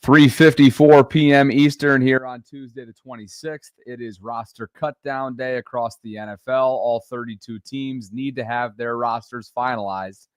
3:54 p.m. Eastern here on Tuesday the 26th. It is roster cutdown day across the NFL. All 32 teams need to have their rosters finalized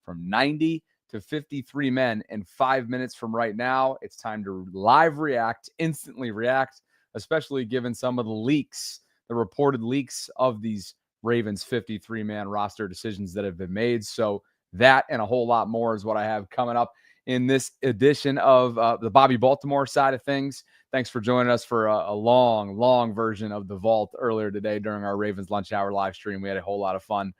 from 90 to 53 men in 5 minutes from right now. It's time to live react, instantly react, especially given some of the leaks, the reported leaks of these Ravens 53-man roster decisions that have been made. So that and a whole lot more is what I have coming up in this edition of the Bobby Baltimore side of things. Thanks for joining us for a long version of The Vault earlier today during our Ravens Lunch Hour live stream. We had a whole lot of fun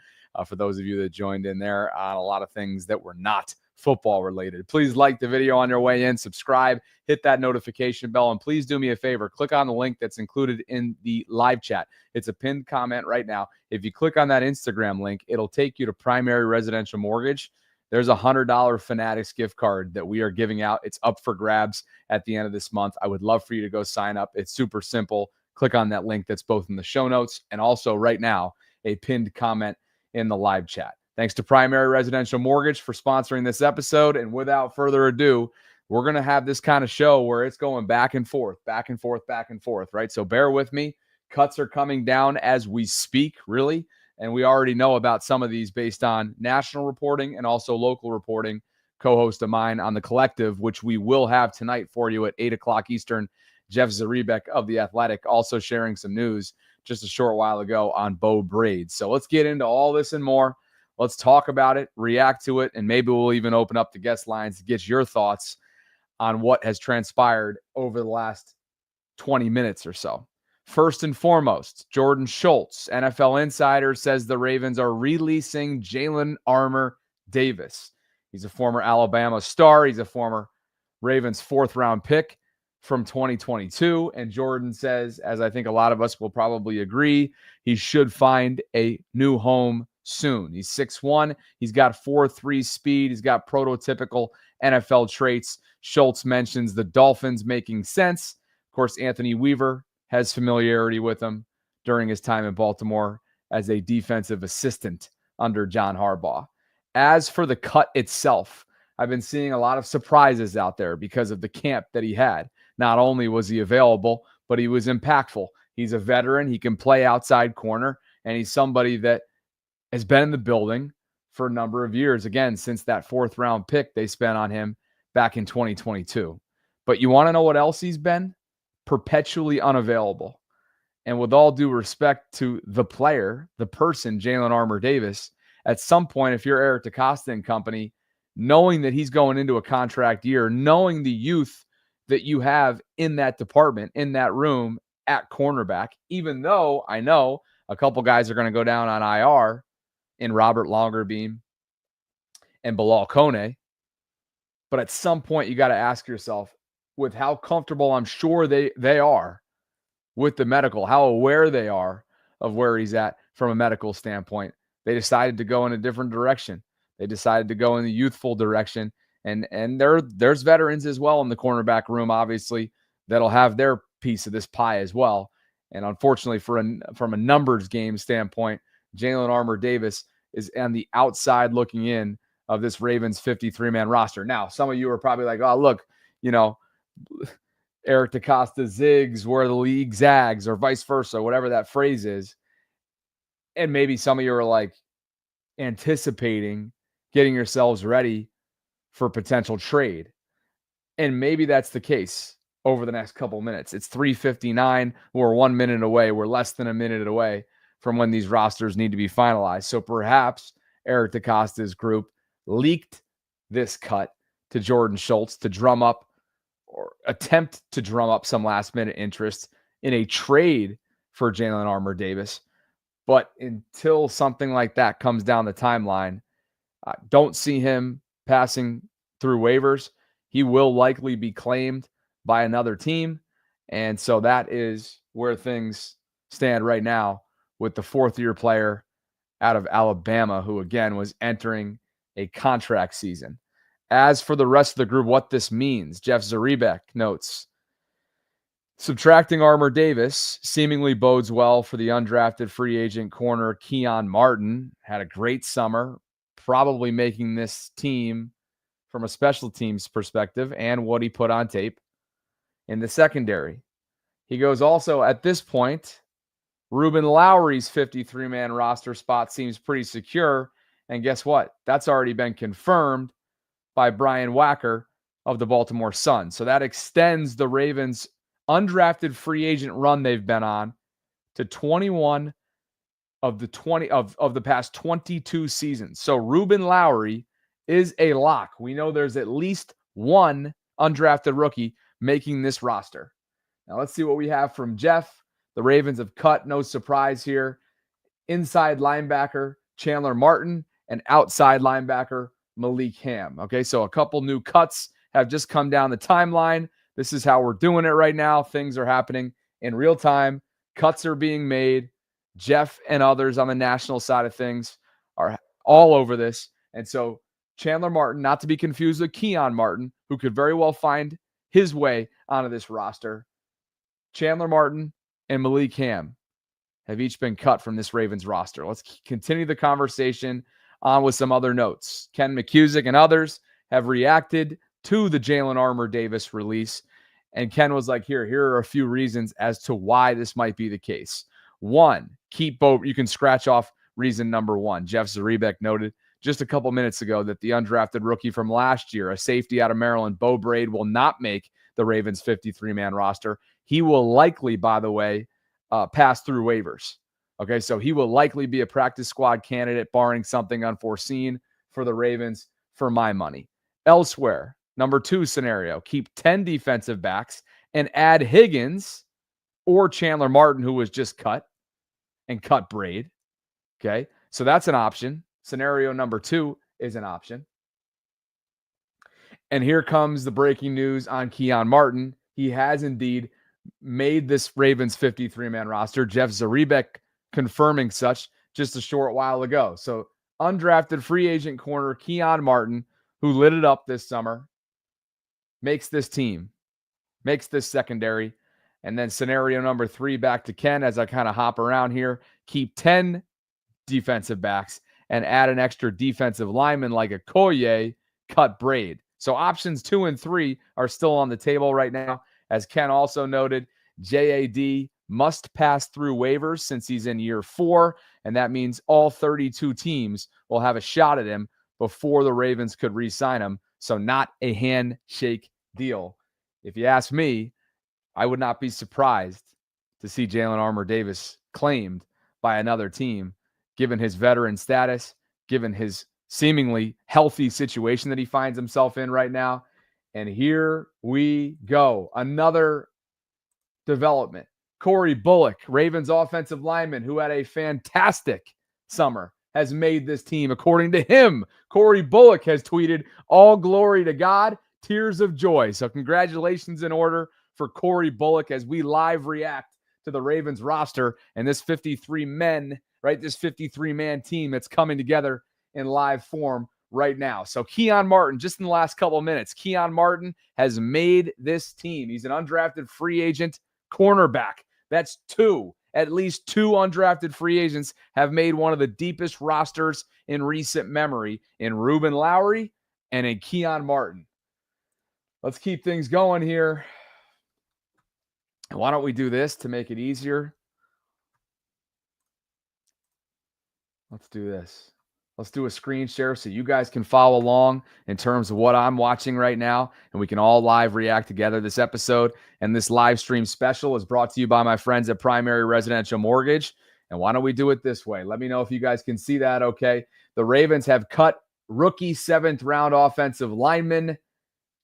for those of you that joined in there on a lot of things that were not football related. Please like the video on your way in, subscribe, hit that notification bell, and please do me a favor. Click on the link that's included in the live chat. It's a pinned comment right now. If you click on that Instagram link, it'll take you to Primary Residential Mortgage. There's a $100 Fanatics gift card that we are giving out. It's up for grabs at the end of this month. I would love for you to go sign up. It's super simple. Click on that link that's both in the show notes and also right now a pinned comment in the live chat. Thanks to Primary Residential Mortgage for sponsoring this episode. And without further ado, we're going to have this kind of show where it's going back and forth, right? So bear with me. Cuts are coming down as we speak, really. And we already know about some of these based on national reporting and also local reporting. Co-host of mine on The Collective, which we will have tonight for you at 8 o'clock Eastern, Jeff Zaribek of The Athletic, also sharing some news just a short while ago on bow braids. So let's get into all this and more. Let's talk about it, react to it, and maybe we'll even open up the guest lines to get your thoughts on what has transpired over the last 20 minutes or so. First and foremost, Jordan Schultz, NFL Insider, says the Ravens are releasing Jalyn Armour-Davis. He's a former Alabama star. He's a former Ravens fourth-round pick from 2022. And Jordan says, as I think a lot of us will probably agree, he should find a new home soon. He's 6'1". He's got 4.3 speed. He's got prototypical NFL traits. Schultz mentions the Dolphins making sense. Of course, Anthony Weaver has familiarity with him during his time in Baltimore as a defensive assistant under John Harbaugh. As for the cut itself, I've been seeing a lot of surprises out there because of the camp that he had. Not only was he available, but he was impactful. He's a veteran. He can play outside corner, and he's somebody that has been in the building for a number of years, again, since that fourth-round pick they spent on him back in 2022. But you want to know what else he's been? Perpetually unavailable. And with all due respect to the player, the person, Jalyn Armour-Davis, at some point, if you're Eric DeCosta and company, knowing that he's going into a contract year, knowing the youth that you have in that department, in that room at cornerback, even though I know a couple guys are going to go down on IR in Robert Longerbeam and Bilal Kone. But at some point, you got to ask yourself, with how comfortable I'm sure they are with the medical, how aware they are of where he's at from a medical standpoint, they decided to go in a different direction. They decided to go in the youthful direction. And there's veterans as well in the cornerback room, obviously, that'll have their piece of this pie as well. And unfortunately, from a numbers game standpoint, Jalyn Armour-Davis is on the outside looking in of this Ravens 53-man roster. Now, some of you are probably like, oh, look, Eric DeCosta zigs where the league zags, or vice versa, whatever that phrase is. And maybe some of you are like anticipating getting yourselves ready for potential trade. And maybe that's the case over the next couple minutes. It's 3:59. We're 1 minute away. We're less than a minute away from when these rosters need to be finalized. So perhaps Eric DeCosta's group leaked this cut to Jordan Schultz to drum up or attempt to drum up some last-minute interest in a trade for Jalyn Armour-Davis. But until something like that comes down the timeline, I don't see him passing through waivers. He will likely be claimed by another team. And so that is where things stand right now with the fourth-year player out of Alabama, who, again, was entering a contract season. As for the rest of the group, what this means, Jeff Zaribek notes, subtracting Armour-Davis seemingly bodes well for the undrafted free agent corner Keon Martin. Had a great summer, probably making this team from a special teams perspective and what he put on tape in the secondary. He goes also at this point, Ruben Lowry's 53-man roster spot seems pretty secure. And guess what? That's already been confirmed by Brian Wacker of the Baltimore Sun. So that extends the Ravens' undrafted free agent run they've been on to 21 of the past 22 seasons. So Ruben Lowry is a lock. We know there's at least one undrafted rookie making this roster. Now let's see what we have from Jeff. The Ravens have cut, no surprise here, inside linebacker Jalyn Martin and outside linebacker Malik Ham. Okay, so a couple new cuts have just come down the timeline. This is how we're doing it right now. Things are happening in real time. Cuts are being made. Jeff and others on the national side of things are all over this. And so Jalyn Martin, not to be confused with Keon Martin, who could very well find his way onto this roster. Jalyn Martin and Malik Ham have each been cut from this Ravens roster. Let's continue the conversation on with some other notes. Ken McCusick and others have reacted to the Jalyn Armour-Davis release. And Ken was like, here are a few reasons as to why this might be the case. One, keep Bo. You can scratch off reason number one. Jeff Zaribek noted just a couple minutes ago that the undrafted rookie from last year, a safety out of Maryland, Bo Braid, will not make the Ravens 53-man roster. He will likely, by the way, pass through waivers. Okay, so he will likely be a practice squad candidate, barring something unforeseen for the Ravens, for my money. Elsewhere, number two scenario, keep 10 defensive backs and add Higgins or Jalyn Martin, who was just cut, and cut Braid. Okay, so that's an option. Scenario number two is an option. And here comes the breaking news on Keon Martin. He has indeed made this Ravens 53-man roster. Jeff Zaribek confirming such just a short while ago. So undrafted free agent corner Keon Martin, who lit it up this summer, makes this team, makes this secondary. And then scenario number three, back to Ken as I kind of hop around here, keep 10 defensive backs and add an extra defensive lineman like a Koye, cut Braid. So options 2 and 3 are still on the table right now. As Ken also noted, JAD must pass through waivers since he's in year 4, and that means all 32 teams will have a shot at him before the Ravens could re-sign him. So not a handshake deal. If you ask me, I would not be surprised to see Jalyn Armour-Davis claimed by another team, given his veteran status, given his seemingly healthy situation that he finds himself in right now. And here we go. Another development. Corey Bullock, Ravens offensive lineman, who had a fantastic summer, has made this team. According to him, Corey Bullock has tweeted, "All glory to God, tears of joy." So congratulations in order for Corey Bullock as we live react to the Ravens roster and this 53-man team that's coming together in live form right now. So Keon Martin, just in the last couple of minutes, Keon Martin has made this team. He's an undrafted free agent cornerback. That's at least two undrafted free agents have made one of the deepest rosters in recent memory in Ruben Lowry and in Keon Martin. Let's keep things going here. And why don't we do this to make it easier? Let's do this. Let's do a screen share so you guys can follow along in terms of what I'm watching right now, and we can all live react together. This episode and this live stream special is brought to you by my friends at Primary Residential Mortgage. And why don't we do it this way? Let me know if you guys can see that okay. The Ravens have cut rookie 7th-round offensive lineman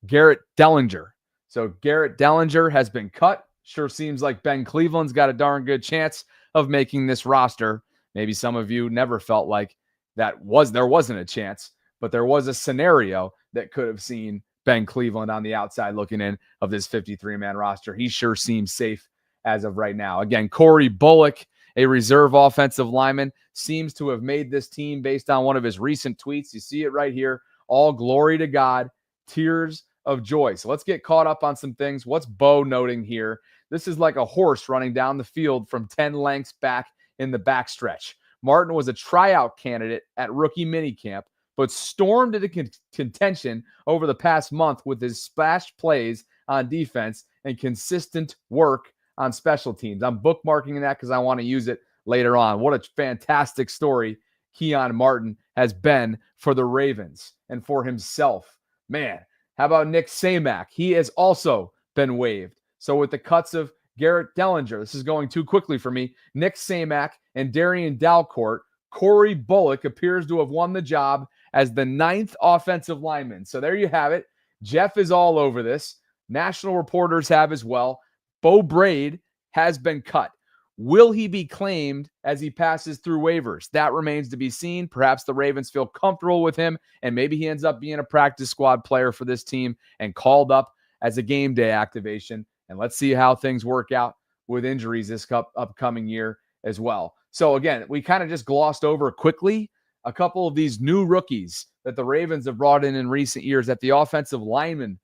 Garrett Dellinger. So Garrett Dellinger has been cut. Sure seems like Ben Cleveland's got a darn good chance of making this roster. Maybe some of you never felt like there wasn't a chance, but there was a scenario that could have seen Ben Cleveland on the outside looking in of this 53-man roster. He sure seems safe as of right now. Again, Corey Bullock, a reserve offensive lineman, seems to have made this team based on one of his recent tweets. You see it right here. All glory to God, tears of joy. So let's get caught up on some things. What's Bo noting here? This is like a horse running down the field from 10 lengths back in the backstretch. Martin was a tryout candidate at rookie minicamp, but stormed into contention over the past month with his splash plays on defense and consistent work on special teams. I'm bookmarking that because I want to use it later on. What a fantastic story Keon Martin has been for the Ravens and for himself. Man, how about Nick Samac? He has also been waived. So with the cuts of Garrett Dellinger, this is going too quickly for me, Nick Samac and Darian Dalcourt, Corey Bullock appears to have won the job as the 9th offensive lineman. So there you have it. Jeff is all over this. National reporters have as well. Bo Braid has been cut. Will he be claimed as he passes through waivers? That remains to be seen. Perhaps the Ravens feel comfortable with him, and maybe he ends up being a practice squad player for this team and called up as a game day activation. And let's see how things work out with injuries this upcoming year as well. So again, we kind of just glossed over quickly a couple of these new rookies that the Ravens have brought in recent years at the offensive lineman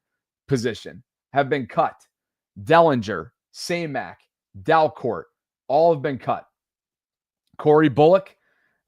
position have been cut. Dellinger, Samac, Dalcourt, all have been cut. Corey Bullock,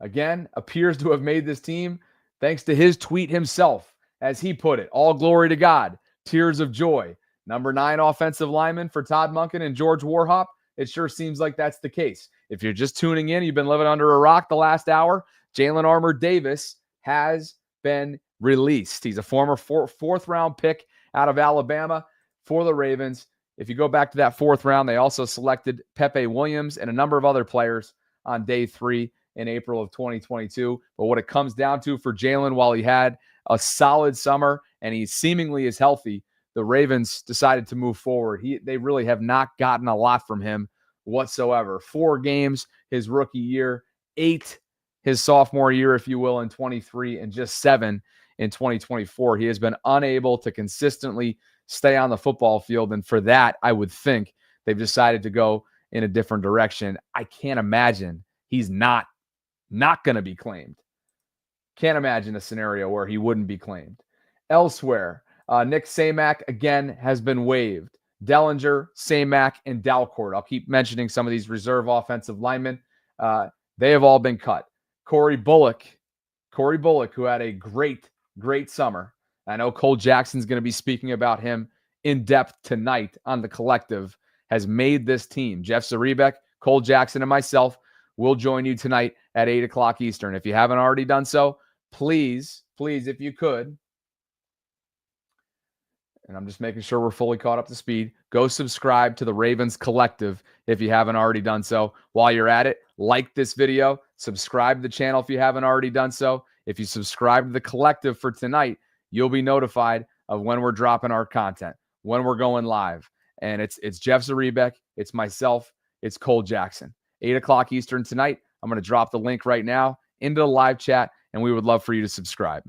again, appears to have made this team thanks to his tweet himself, as he put it, all glory to God, tears of joy. Number 9 offensive lineman for Todd Monken and George Warhop. It sure seems like that's the case. If you're just tuning in, you've been living under a rock the last hour, Jalyn Armour-Davis has been released. He's a former fourth-round pick out of Alabama for the Ravens. If you go back to that 4th round, they also selected Pepe Williams and a number of other players on day 3 in April of 2022. But what it comes down to for Jalyn, while he had a solid summer and he seemingly is healthy, the Ravens decided to move forward. They really have not gotten a lot from him whatsoever. 4 games his rookie year, 8 his sophomore year, if you will, in 23, and just 7 in 2024. He has been unable to consistently stay on the football field. And for that, I would think they've decided to go in a different direction. I can't imagine he's not going to be claimed. Can't imagine a scenario where he wouldn't be claimed. Elsewhere, Nick Samac, again, has been waived. Dellinger, Samac, and Dalcourt. I'll keep mentioning some of these reserve offensive linemen. They have all been cut. Corey Bullock, who had a great summer. I know Cole Jackson's going to be speaking about him in depth tonight on The Collective, has made this team. Jeff Zaribek, Cole Jackson, and myself will join you tonight at 8 o'clock Eastern. If you haven't already done so, please, if you could, and I'm just making sure we're fully caught up to speed, go subscribe to the Ravens Collective if you haven't already done so. While you're at it, like this video, subscribe to the channel if you haven't already done so. If you subscribe to the Collective for tonight, you'll be notified of when we're dropping our content, when we're going live. And it's Jeff Zaribek, it's myself, it's Cole Jackson. 8 o'clock Eastern tonight. I'm going to drop the link right now into the live chat, and we would love for you to subscribe.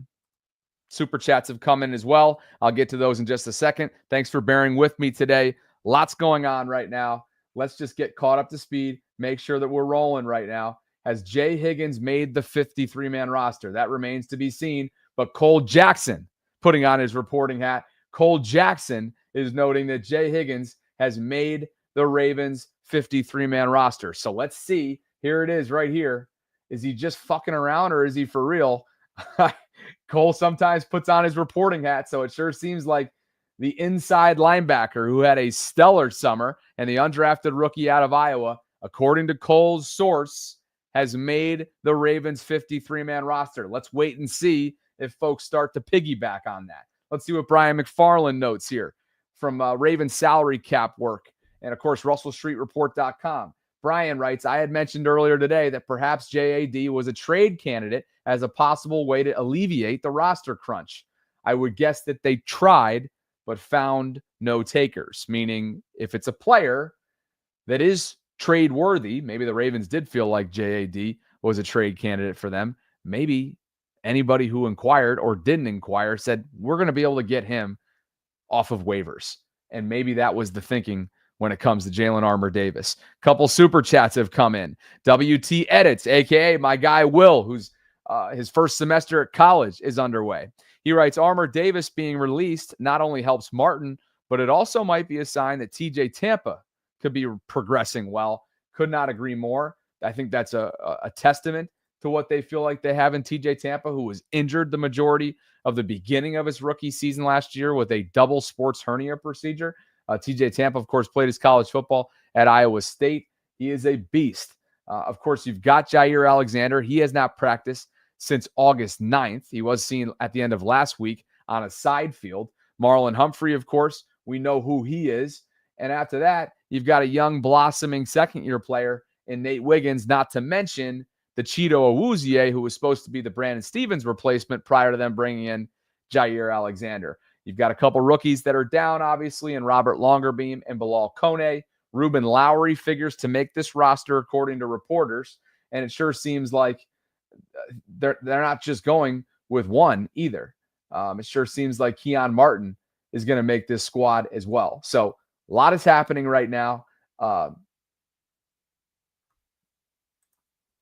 Super chats have come in as well. I'll get to those in just a second. Thanks for bearing with me today. Lots going on right now. Let's just get caught up to speed, make sure that we're rolling right now. Has Jay Higgins made the 53-man roster? That remains to be seen. But Cole Jackson, putting on his reporting hat, Cole Jackson is noting that Jay Higgins has made the Ravens 53-man roster. So let's see. Here it is right here. Is he just fucking around or is he for real? Cole sometimes puts on his reporting hat, so it sure seems like the inside linebacker who had a stellar summer and the undrafted rookie out of Iowa, according to Cole's source, has made the Ravens 53-man roster. Let's wait and see if folks start to piggyback on that. Let's see what Brian McFarland notes here from Ravens salary cap work and, of course, RussellStreetReport.com. Brian writes, I had mentioned earlier today that perhaps JAD was a trade candidate as a possible way to alleviate the roster crunch. I would guess that they tried but found no takers, meaning if it's a player that is trade worthy, maybe the Ravens did feel like JAD was a trade candidate for them. Maybe anybody who inquired or didn't inquire said, we're going to be able to get him off of waivers. And maybe that was the thinking when it comes to Jalyn Armour-Davis. Couple super chats have come in. WT Edits, a.k.a. my guy Will, who's his first semester at college is underway. He writes, Armour-Davis being released not only helps Martin, but it also might be a sign that TJ Tampa could be progressing well. Could not agree more. I think that's a testament to what they feel like they have in TJ Tampa, who was injured the majority of the beginning of his rookie season last year with a double sports hernia procedure. TJ Tampa, of course, played his college football at Iowa State. He is a beast. Of course, you've got Jair Alexander. He has not practiced since August 9th. He was seen at the end of last week on a side field. Marlon Humphrey, of course, we know who he is. And after that, you've got a young, blossoming second-year player in Nate Wiggins, not to mention the Cheeto Awuzie, who was supposed to be the Brandon Stevens replacement prior to them bringing in Jair Alexander. You've got a couple rookies that are down, obviously, in Robert Longerbeam and Bilal Kone. Ruben Lowry figures to make this roster, according to reporters, and it sure seems like they're not just going with one either. It sure seems like Keon Martin is going to make this squad as well. So a lot is happening right now. I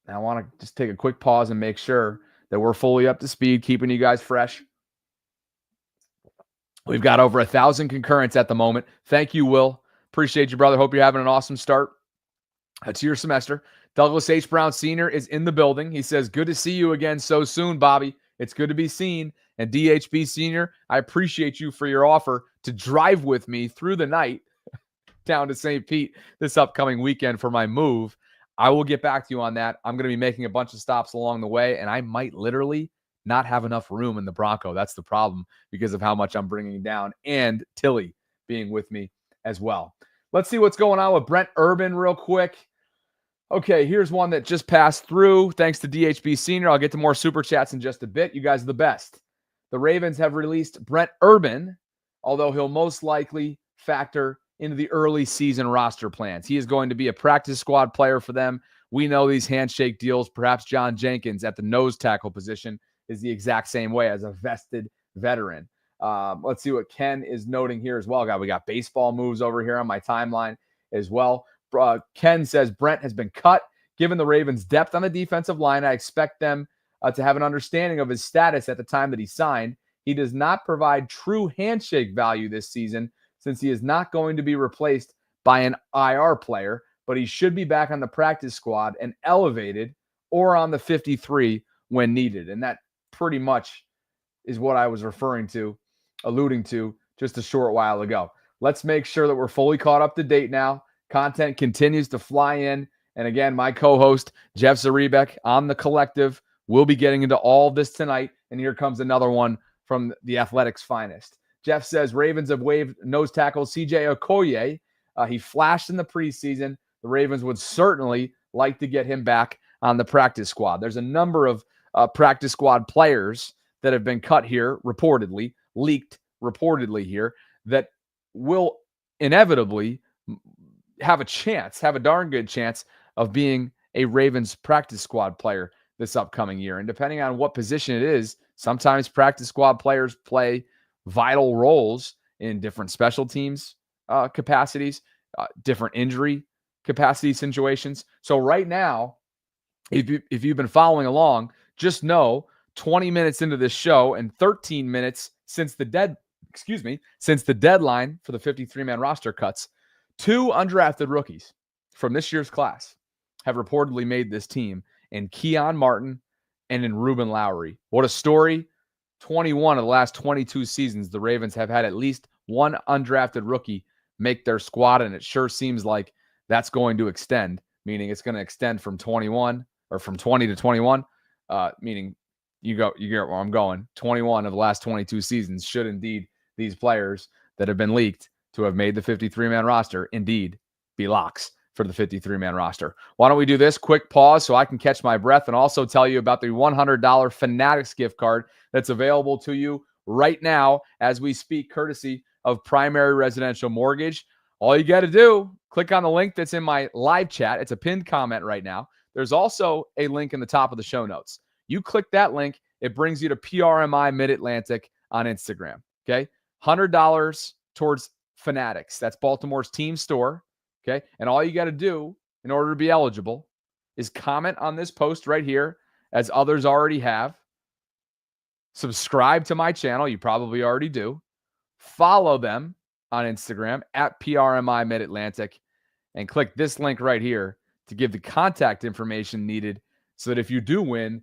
want to just take a quick pause and make sure that we're fully up to speed, keeping you guys fresh. We've got over 1,000 concurrents at the moment. Thank you, Will. Appreciate you, brother. Hope you're having an awesome start to your semester. Douglas H. Brown Sr. is in the building. He says, good to see you again so soon, Bobby. It's good to be seen. And DHB Sr., I appreciate you for your offer to drive with me through the night down to St. Pete this upcoming weekend for my move. I will get back to you on that. I'm going to be making a bunch of stops along the way, and I might literally not have enough room in the Bronco. That's the problem because of how much I'm bringing down, and Tilly being with me as well. Let's see what's going on with Brent Urban real quick. Okay, here's one that just passed through. Thanks to DHB Senior. I'll get to more super chats in just a bit. You guys are the best. The Ravens have released Brent Urban, although he'll most likely factor into the early season roster plans. He is going to be a practice squad player for them. We know these handshake deals. Perhaps John Jenkins at the nose tackle position is the exact same way as a vested veteran. Let's see what Ken is noting here as well. We got baseball moves over here on my timeline as well. Ken says Brent has been cut. Given the Ravens' depth on the defensive line, I expect them to have an understanding of his status at the time that he signed. He does not provide true handshake value this season since he is not going to be replaced by an IR player, but he should be back on the practice squad and elevated or on the 53 when needed. And that pretty much is what I was alluding to just a short while ago. Let's make sure that we're fully caught up to date now. Content continues to fly in. And again, my co-host, Jeff Zaribek, on The Collective, will be getting into all of this tonight. And here comes another one from the Athletics' finest. Jeff says Ravens have waived nose tackle CJ Okoye. He flashed in the preseason. The Ravens would certainly like to get him back on the practice squad. There's a number of practice squad players that have been cut here, leaked reportedly here, that will inevitably have a darn good chance of being a Ravens practice squad player this upcoming year. And depending on what position it is, sometimes practice squad players play vital roles in different special teams capacities, different injury capacity situations. So right now, if you've been following along, just know 20 minutes into this show and 13 minutes since the deadline for the 53-man roster cuts, 2 undrafted rookies from this year's class have reportedly made this team, in Keon Martin and in Ruben Lowry. What a story. 21 of the last 22 seasons, the Ravens have had at least one undrafted rookie make their squad, and it sure seems like that's going to extend, meaning it's going to extend from 21 or from 20 to 21, meaning you get where I'm going. 21 of the last 22 seasons should indeed these players that have been leaked to have made the 53-man roster indeed be locks for the 53-man roster. Why don't we do this quick pause so I can catch my breath and also tell you about the $100 Fanatics gift card that's available to you right now as we speak, courtesy of Primary Residential Mortgage. All you got to do, click on the link that's in my live chat. It's a pinned comment right now. There's also a link in the top of the show notes. You click that link, it brings you to PRMI Mid-Atlantic on Instagram, okay? $100 towards Fanatics. That's Baltimore's team store, okay? And all you got to do in order to be eligible is comment on this post right here, as others already have. Subscribe to my channel. You probably already do. Follow them on Instagram at PRMI Mid-Atlantic and click this link right here to give the contact information needed so that if you do win,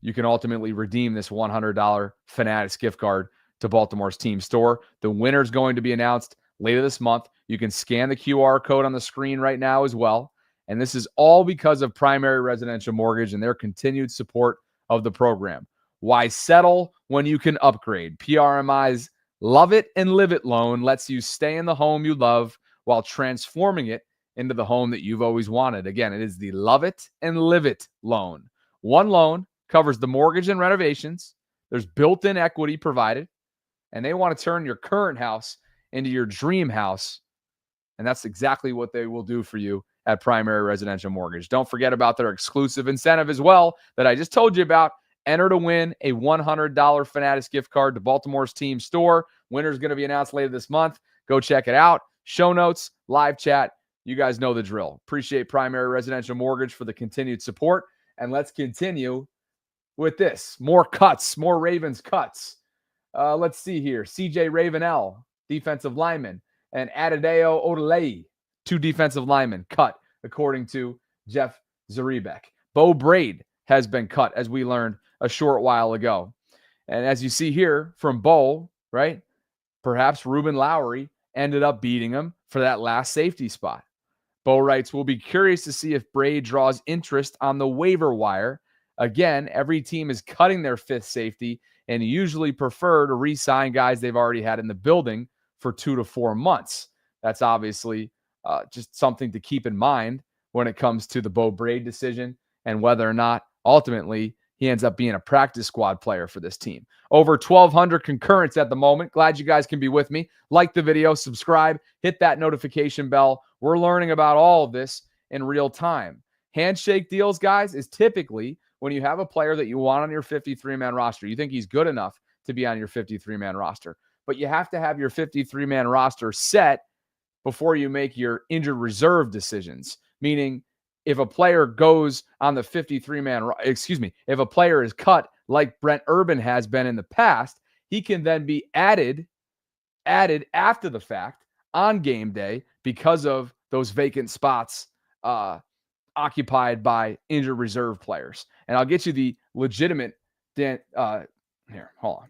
you can ultimately redeem this $100 Fanatics gift card to Baltimore's team store. The winner is going to be announced later this month. You can scan the QR code on the screen right now as well. And this is all because of Primary Residential Mortgage and their continued support of the program. Why settle when you can upgrade? PRMI's Love It and Live It loan lets you stay in the home you love while transforming it into the home that you've always wanted. Again, it is the Love It and Live It loan. One loan covers the mortgage and renovations. There's built-in equity provided, and they want to turn your current house into your dream house. And that's exactly what they will do for you at Primary Residential Mortgage. Don't forget about their exclusive incentive as well that I just told you about. Enter to win a $100 Fanatics gift card to Baltimore's team store. Winner's going to be announced later this month. Go check it out. Show notes, live chat. You guys know the drill. Appreciate Primary Residential Mortgage for the continued support. And let's continue with this. More cuts, more Ravens cuts. Let's see here. CJ Ravenel, defensive lineman, and Adedeo Odeleye, 2 defensive linemen cut, according to Jeff Zarebek. Bo Braid has been cut, as we learned a short while ago. And as you see here from Bo, right, perhaps Ruben Lowry ended up beating him for that last safety spot. Bo writes, we'll be curious to see if Braid draws interest on the waiver wire. Again, every team is cutting their 5th safety and usually prefer to re-sign guys they've already had in the building for 2 to 4 months. That's obviously just something to keep in mind when it comes to the Bo Braid decision and whether or not ultimately he ends up being a practice squad player for this team. Over 1,200 concurrents at the moment. Glad you guys can be with me. Like the video, subscribe, hit that notification bell. We're learning about all of this in real time. Handshake deals, guys, is typically when you have a player that you want on your 53-man roster. You think he's good enough to be on your 53-man roster. But you have to have your 53-man roster set before you make your injured reserve decisions. Meaning, if a player goes on the 53-man, if a player is cut like Brent Urban has been in the past, he can then be added after the fact on game day because of those vacant spots occupied by injured reserve players. And I'll get you the legitimate, here, hold on.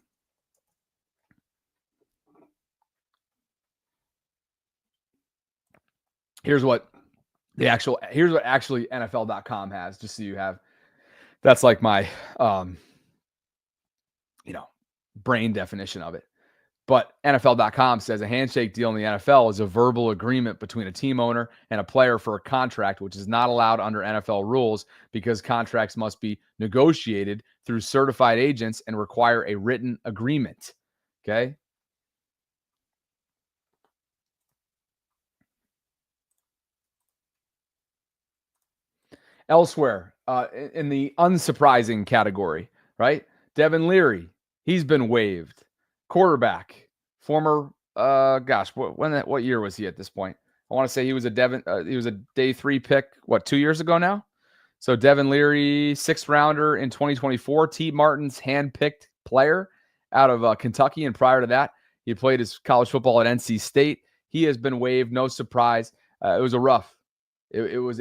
Here's what actually NFL.com has, just so you have. That's like my brain definition of it. But NFL.com says a handshake deal in the NFL is a verbal agreement between a team owner and a player for a contract, which is not allowed under NFL rules because contracts must be negotiated through certified agents and require a written agreement. Okay? Elsewhere, in the unsurprising category, right? Devin Leary, he's been waived. Quarterback, former, what year was he at this point? I want to say he was a day 3 pick, 2 years ago now? So Devin Leary, 6th rounder in 2024. T. Martin's hand-picked player out of Kentucky, and prior to that, he played his college football at NC State. He has been waived, no surprise. It was a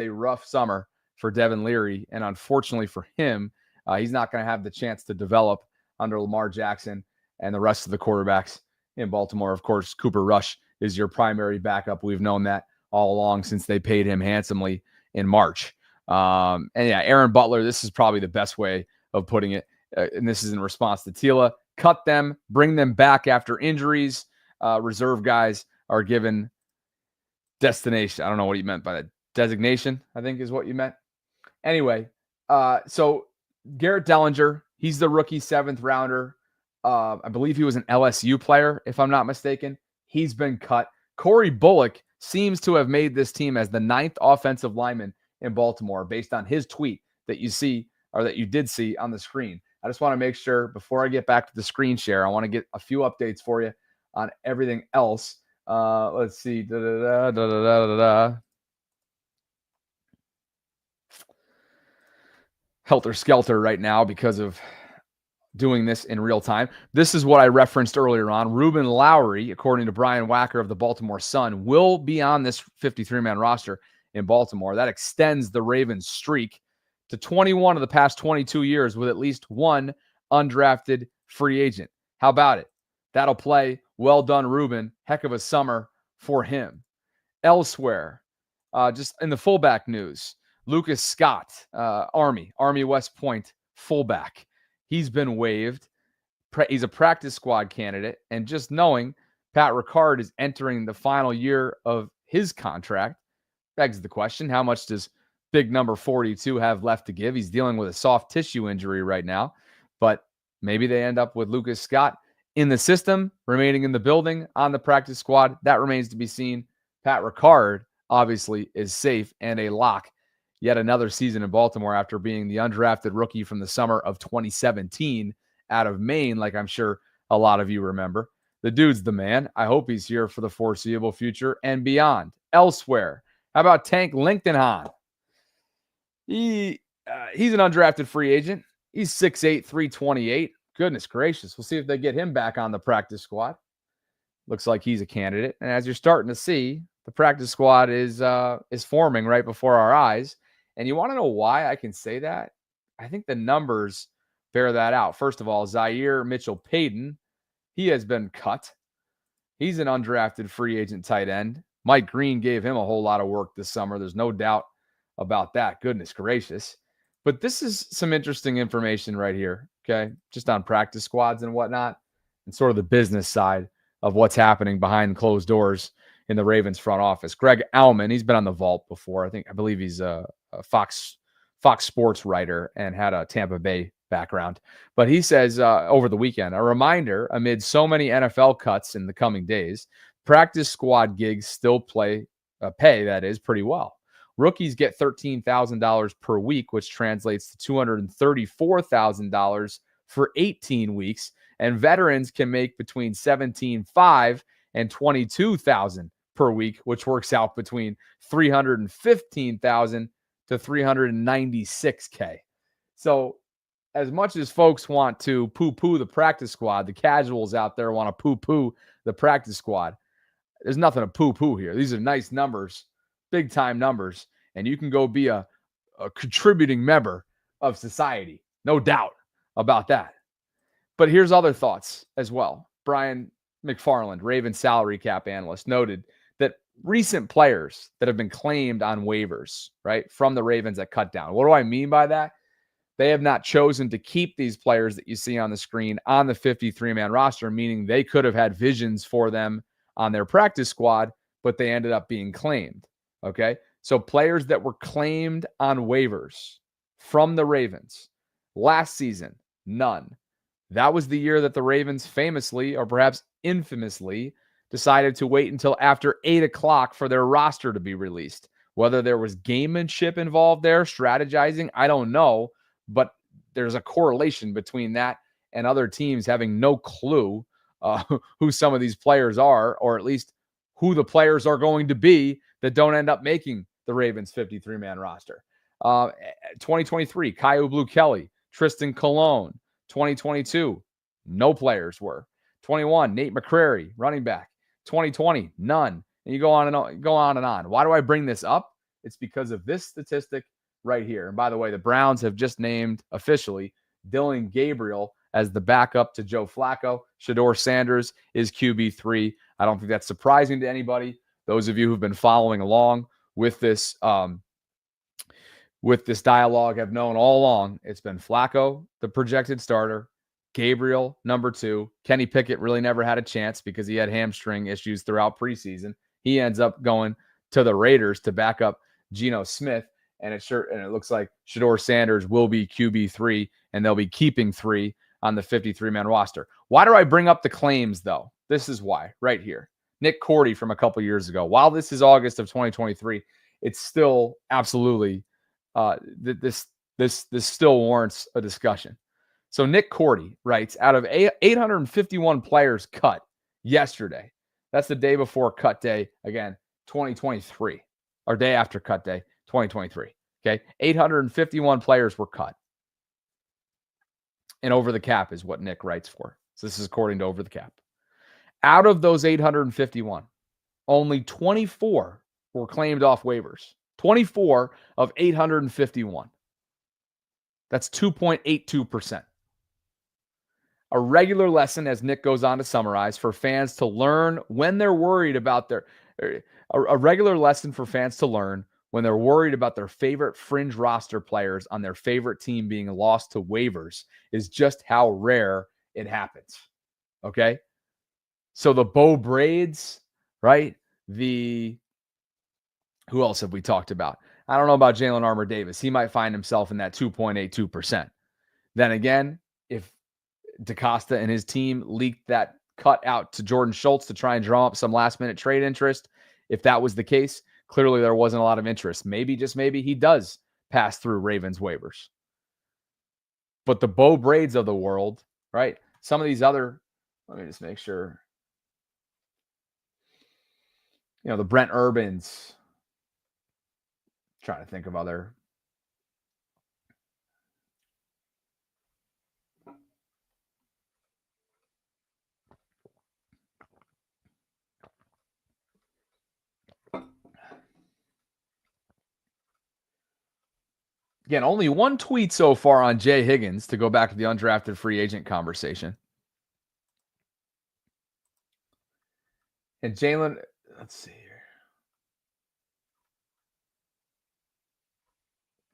rough summer for Devin Leary, and unfortunately for him, he's not going to have the chance to develop under Lamar Jackson and the rest of the quarterbacks in Baltimore. Of course, Cooper Rush is your primary backup. We've known that all along since they paid him handsomely in March. Aaron Butler, this is probably the best way of putting it, and this is in response to Tila. Cut them, bring them back after injuries. Reserve guys are given destination. I don't know what he meant by that. Designation, I think is what you meant. Anyway, so Garrett Dellinger, he's the rookie 7th rounder. I believe he was an LSU player, if I'm not mistaken. He's been cut. Corey Bullock seems to have made this team as the 9th offensive lineman in Baltimore based on his tweet that you see, or that you did see on the screen. I just want to make sure before I get back to the screen share, I want to get a few updates for you on everything else. Let's see. Helter-skelter right now because of doing this in real time. This is what I referenced earlier on. Ruben Lowry, according to Brian Wacker of the Baltimore Sun, will be on this 53-man roster in Baltimore. That extends the Ravens' streak to 21 of the past 22 years with at least one undrafted free agent. How about it? That'll play. Well done, Ruben. Heck of a summer for him. Elsewhere, just in the fullback news, Lucas Scott, Army West Point fullback. He's been waived. He's a practice squad candidate. And just knowing Pat Ricard is entering the final year of his contract begs the question, how much does big number 42 have left to give? He's dealing with a soft tissue injury right now, but maybe they end up with Lucas Scott in the system, remaining in the building on the practice squad. That remains to be seen. Pat Ricard obviously is safe and a lock. Yet another season in Baltimore after being the undrafted rookie from the summer of 2017 out of Maine, like I'm sure a lot of you remember. The dude's the man. I hope he's here for the foreseeable future and beyond. Elsewhere, how about Tank Linckenhahn? He's an undrafted free agent. He's 6'8", 328. Goodness gracious. We'll see if they get him back on the practice squad. Looks like he's a candidate. And as you're starting to see, the practice squad is forming right before our eyes. And you want to know why I can say that? I think the numbers bear that out. First of all, Zaire Mitchell-Payton, he has been cut. He's an undrafted free agent tight end. Mike Green gave him a whole lot of work this summer. There's no doubt about that. Goodness gracious. But this is some interesting information right here, okay? Just on practice squads and whatnot, and sort of the business side of what's happening behind closed doors in the Ravens front office. Greg Auman, he's been on the Vault before. I believe he's a Fox Sports writer and had a Tampa Bay background. But he says over the weekend, a reminder, amid so many NFL cuts in the coming days, practice squad gigs still pay, that is, pretty well. Rookies get $13,000 per week, which translates to $234,000 for 18 weeks. And veterans can make between $17,500 and $22,000 per week, which works out between $315,000 to $396K. So as much as folks want to poo-poo the practice squad, the casuals out there want to poo-poo the practice squad, there's nothing to poo-poo here. These are nice numbers, big-time numbers, and you can go be a contributing member of society. No doubt about that. But here's other thoughts as well. Brian McFarland, Ravens salary cap analyst, noted that recent players that have been claimed on waivers, right, from the Ravens at cutdown. What do I mean by that? They have not chosen to keep these players that you see on the screen on the 53-man roster, meaning they could have had visions for them on their practice squad, but they ended up being claimed, okay? So players that were claimed on waivers from the Ravens last season, none. That was the year that the Ravens famously, or perhaps infamously, decided to wait until after 8 o'clock for their roster to be released. Whether there was gamemanship involved there, strategizing, I don't know, but there's a correlation between that and other teams having no clue who some of these players are, or at least who the players are going to be that don't end up making the Ravens 53-man roster. 2023, Kyu Blu Kelly, Tristan Colon. 2022, no players were. 21, Nate McCrary, running back. 2020, none. And you go on and on. Why do I bring this up? It's because of this statistic right here. And by the way, the Browns have just named officially Dillon Gabriel as the backup to Joe Flacco. Shedeur Sanders is QB3. I don't think that's surprising to anybody. Those of you who've been following along with this dialogue have known all along it's been Flacco, the projected starter, Gabriel, number 2. Kenny Pickett really never had a chance because he had hamstring issues throughout preseason. He ends up going to the Raiders to back up Geno Smith, and it looks like Shedeur Sanders will be QB3, and they'll be keeping 3 on the 53-man roster. Why do I bring up the claims, though? This is why, right here. Nick Cordy from a couple years ago. While this is August of 2023, it's still absolutely this still warrants a discussion. So Nick Cordy writes, out of 851 players cut yesterday, that's the day before cut day, again, 2023, or day after cut day, 2023. Okay, 851 players were cut. And Over the Cap is what Nick writes for. So this is according to Over the Cap. Out of those 851, only 24 were claimed off waivers. 24 of 851. That's 2.82%. A regular lesson, as Nick goes on to summarize, for fans to learn when they're worried about a regular lesson for fans to learn when they're worried about their favorite fringe roster players on their favorite team being lost to waivers is just how rare it happens. Okay? So the Bo Braids, right? Who else have we talked about? I don't know about Jalyn Armour-Davis. He might find himself in that 2.82%. Then again, if DaCosta and his team leaked that cut out to Jordan Schultz to try and draw up some last-minute trade interest, if that was the case, clearly there wasn't a lot of interest. Maybe, just maybe, he does pass through Ravens waivers. But the Bo Braids of the world, right? Some of these other, let me just make sure. The Brent Urbans. Trying to think of other. Again, only one tweet so far on Jay Higgins to go back to the undrafted free agent conversation. And Jalyn, let's see here.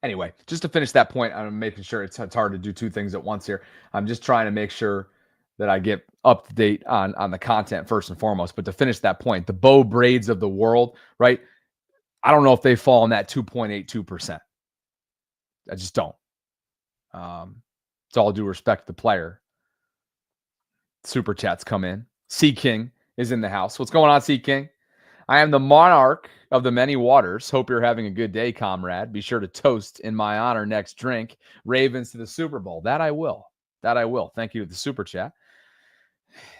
Anyway, just to finish that point, I'm making sure it's hard to do two things at once here. I'm just trying to make sure that I get up to date on the content first and foremost. But to finish that point, the Bo Braids of the world, right? I don't know if they fall in that 2.82%. I just don't. It's all due respect to the player. Super chats come in. C King is in the house. What's going on, C King? I am the monarch of the many waters. Hope you're having a good day, comrade. Be sure to toast in my honor next drink. Ravens to the Super Bowl. That I will. Thank you to the super chat.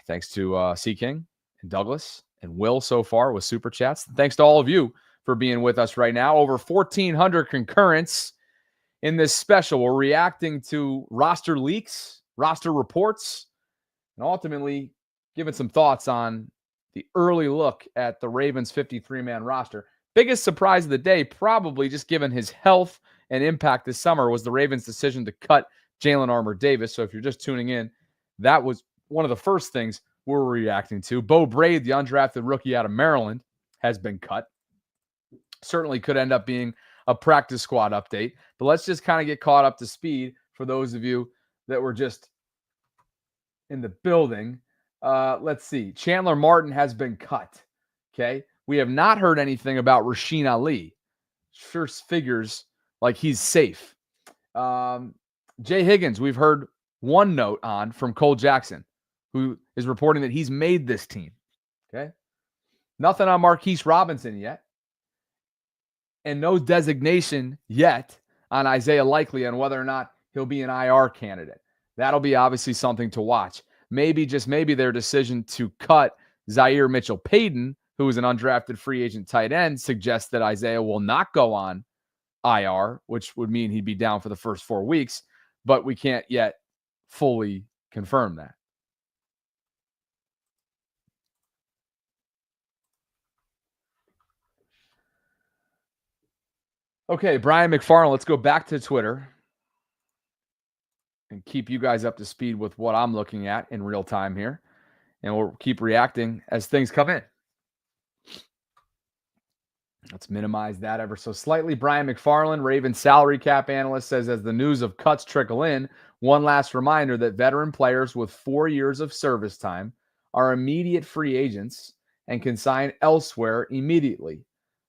Thanks to C King and Douglas and Will so far with super chats. Thanks to all of you for being with us right now. Over 1,400 concurrents in this special. We're reacting to roster leaks, roster reports, and ultimately giving some thoughts on the early look at the Ravens 53-man roster. Biggest surprise of the day, probably just given his health and impact this summer, was the Ravens' decision to cut Jalyn Armour-Davis. So if you're just tuning in, that was one of the first things we're reacting to. Bo Braid, the undrafted rookie out of Maryland, has been cut. Certainly could end up being a practice squad update. But let's just kind of get caught up to speed for those of you that were just in the building. Let's see. Chandler Martin has been cut. Okay. We have not heard anything about Rasheen Ali. Sure figures like he's safe. Jay Higgins, we've heard one note on from Cole Jackson, who is reporting that he's made this team. Okay. Nothing on Marquise Robinson yet. And no designation yet on Isaiah Likely and whether or not he'll be an IR candidate. That'll be obviously something to watch. Maybe, just maybe, their decision to cut Zaire Mitchell-Payton, who is an undrafted free agent tight end, suggests that Isaiah will not go on IR, which would mean he'd be down for the first 4 weeks, but we can't yet fully confirm that. Okay, Brian McFarland, let's go back to Twitter and keep you guys up to speed with what I'm looking at in real time here. And we'll keep reacting as things come in. Let's minimize that ever so slightly. Brian McFarland, Ravens salary cap analyst, says as the news of cuts trickle in, one last reminder that veteran players with 4 years of service time are immediate free agents and can sign elsewhere immediately,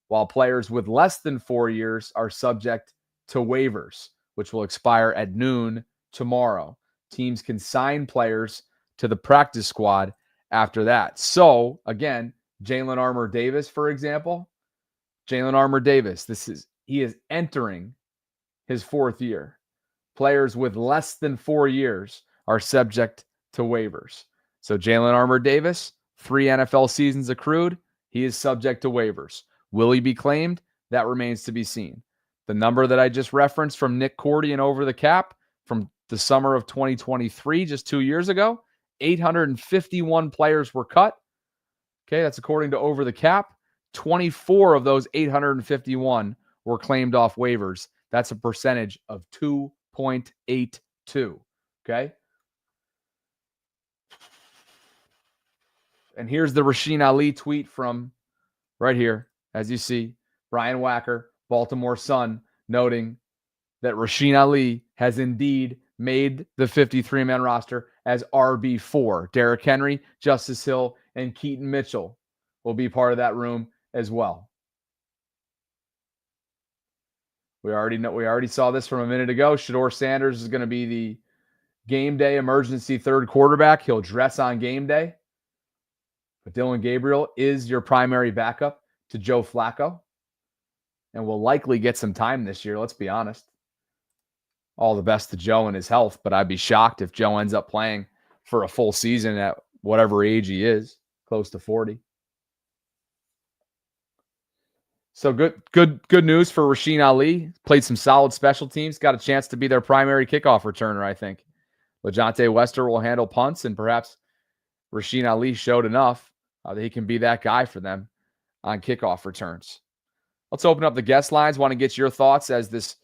while players with less than 4 years are subject to waivers, which will expire at noon tomorrow. Teams can sign players to the practice squad after that. So, again, Jalyn Armour-Davis, for example, Jalyn Armour-Davis, he is entering his 4th year. Players with less than 4 years are subject to waivers. So Jalyn Armour-Davis, 3 NFL seasons accrued, he is subject to waivers. Will he be claimed? That remains to be seen. The number that I just referenced from Nick Cordy and Over the Cap from the summer of 2023, just 2 years ago, 851 players were cut. Okay, that's according to Over the Cap. 24 of those 851 were claimed off waivers. That's a percentage of 2.82. Okay. And here's the Rasheen Ali tweet from right here, as you see, Brian Wacker, Baltimore Sun, noting that Rasheen Ali has indeed made the 53-man roster as RB4. Derrick Henry, Justice Hill, and Keaton Mitchell will be part of that room as well. We already saw this from a minute ago. Shedeur Sanders is going to be the game day emergency third quarterback. He'll dress on game day. But Dylan Gabriel is your primary backup to Joe Flacco and will likely get some time this year, let's be honest. All the best to Joe and his health, but I'd be shocked if Joe ends up playing for a full season at whatever age he is, close to 40. So good news for Rasheen Ali. Played some solid special teams. Got a chance to be their primary kickoff returner, I think. LeJontay Wester will handle punts, and perhaps Rasheen Ali showed enough that he can be that guy for them on kickoff returns. Let's open up the guest lines. Want to get your thoughts as this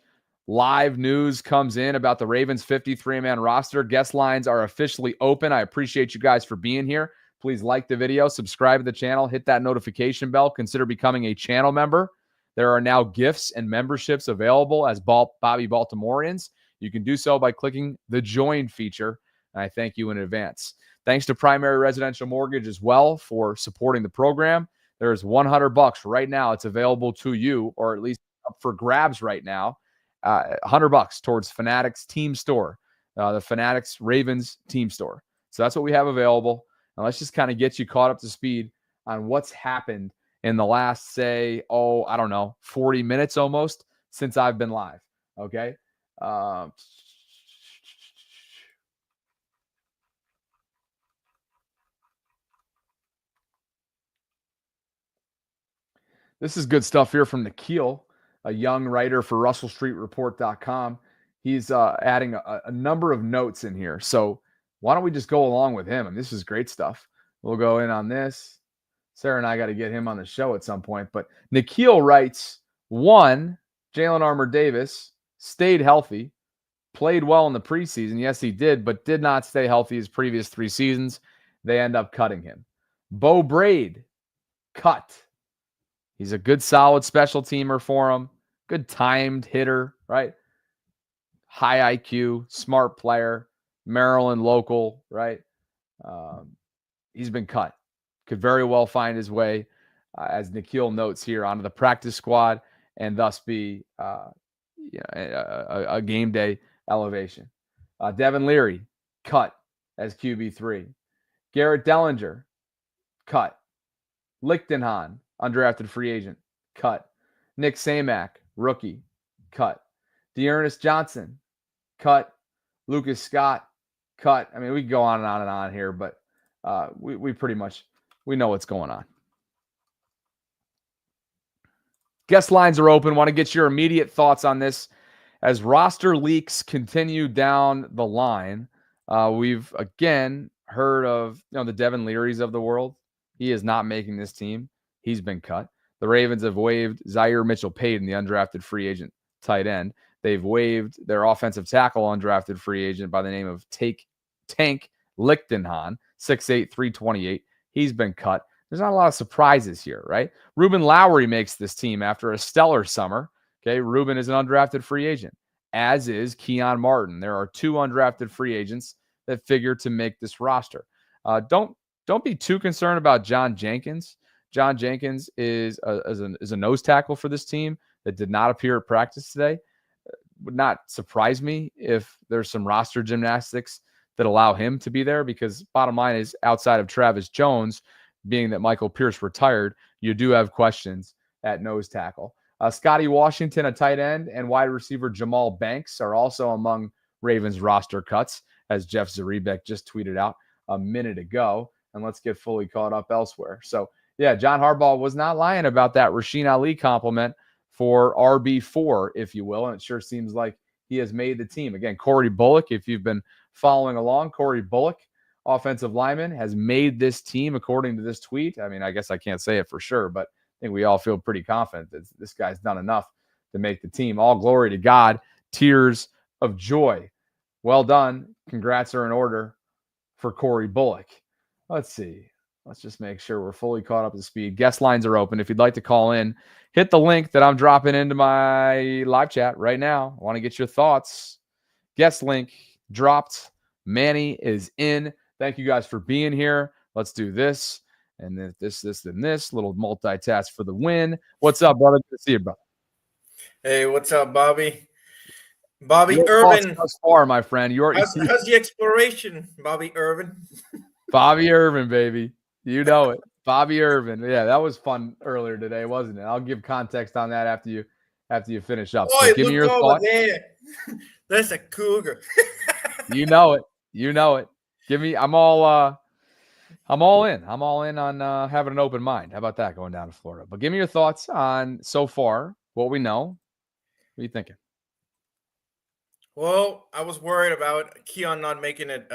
live news comes in about the Ravens 53-man roster. Guest lines are officially open. I appreciate you guys for being here. Please like the video, subscribe to the channel, hit that notification bell, consider becoming a channel member. There are now gifts and memberships available as Bobby Baltimoreans. You can do so by clicking the join feature, and I thank you in advance. Thanks to Primary Residential Mortgage as well for supporting the program. There's $100 right now. It's available to you, or at least up for grabs right now. $100 towards Fanatics team store, the Fanatics Ravens team store. So that's what we have available. And let's just kind of get you caught up to speed on what's happened in the last, say, 40 minutes almost since I've been live. Okay. This is good stuff here from Nikhil, a young writer for RussellStreetReport.com. He's adding a number of notes in here. So why don't we just go along with him? And this is great stuff. We'll go in on this. Sarah and I got to get him on the show at some point. But Nikhil writes, 1, Jalyn Armour-Davis stayed healthy, played well in the preseason. Yes, he did, but did not stay healthy his previous 3 seasons. They end up cutting him. Bo Braid, cut. He's a good, solid special teamer for him. Good timed hitter, right? High IQ, smart player, Maryland local, right? He's been cut. Could very well find his way, as Nikhil notes here, onto the practice squad and thus be a game day elevation. Devin Leary, cut as QB3. Garrett Dellinger, cut. Lichtenhahn, undrafted free agent, cut. Nick Samac, rookie, cut. Dearness Johnson, cut. Lucas Scott, cut. I mean, we can go on and on here, but we pretty much, we know what's going on. Guest lines are open. Want to get your immediate thoughts on this as roster leaks continue down the line. We've again heard of the Devin Learys of the world. He is not making this team. He's been cut. The Ravens have waived Zaire Mitchell-Payton, the undrafted free agent tight end. They've waived their offensive tackle undrafted free agent by the name of Tank Lichtenhahn, 6'8", 328. He's been cut. There's not a lot of surprises here, right? Ruben Lowry makes this team after a stellar summer. Okay, Ruben is an undrafted free agent, as is Keon Martin. There are 2 undrafted free agents that figure to make this roster. Don't be too concerned about John Jenkins. John Jenkins is a nose tackle for this team that did not appear at practice today. Would not surprise me if there's some roster gymnastics that allow him to be there, because bottom line is, outside of Travis Jones, being that Michael Pierce retired, you do have questions at nose tackle. Scotty Washington, a tight end, and wide receiver Jamal Banks are also among Ravens roster cuts, as Jeff Zaribek just tweeted out a minute ago. And let's get fully caught up elsewhere. So, yeah, John Harbaugh was not lying about that Rasheen Ali compliment for RB4, if you will. And it sure seems like he has made the team. Again, Corey Bullock, if you've been following along, Corey Bullock, offensive lineman, has made this team according to this tweet. I mean, I guess I can't say it for sure, but I think we all feel pretty confident that this guy's done enough to make the team. All glory to God. Tears of joy. Well done. Congrats are in order for Corey Bullock. Let's see. Let's just make sure we're fully caught up to speed. Guest lines are open. If you'd like to call in, hit the link that I'm dropping into my live chat right now. I want to get your thoughts. Guest link dropped. Manny is in. Thank you guys for being here. Let's do this. And then this, then this. Little multitask for the win. What's up, brother? Good to see you, brother. Hey, what's up, Bobby? Bobby Your Irvin. thus far, my friend. How's the exploration, Bobby Irvin? Bobby Irvin, baby. You know it. Bobby Irvin. Yeah, that was fun earlier today, wasn't it? I'll give context on that after you finish up. Oh, Give me your over thoughts. there. That's a cougar. You know it. You know it. Give me. I'm all in. I'm all in on having an open mind. How about that going down to Florida? But give me your thoughts on so far what we know. What are you thinking? Well, I was worried about Keon not making it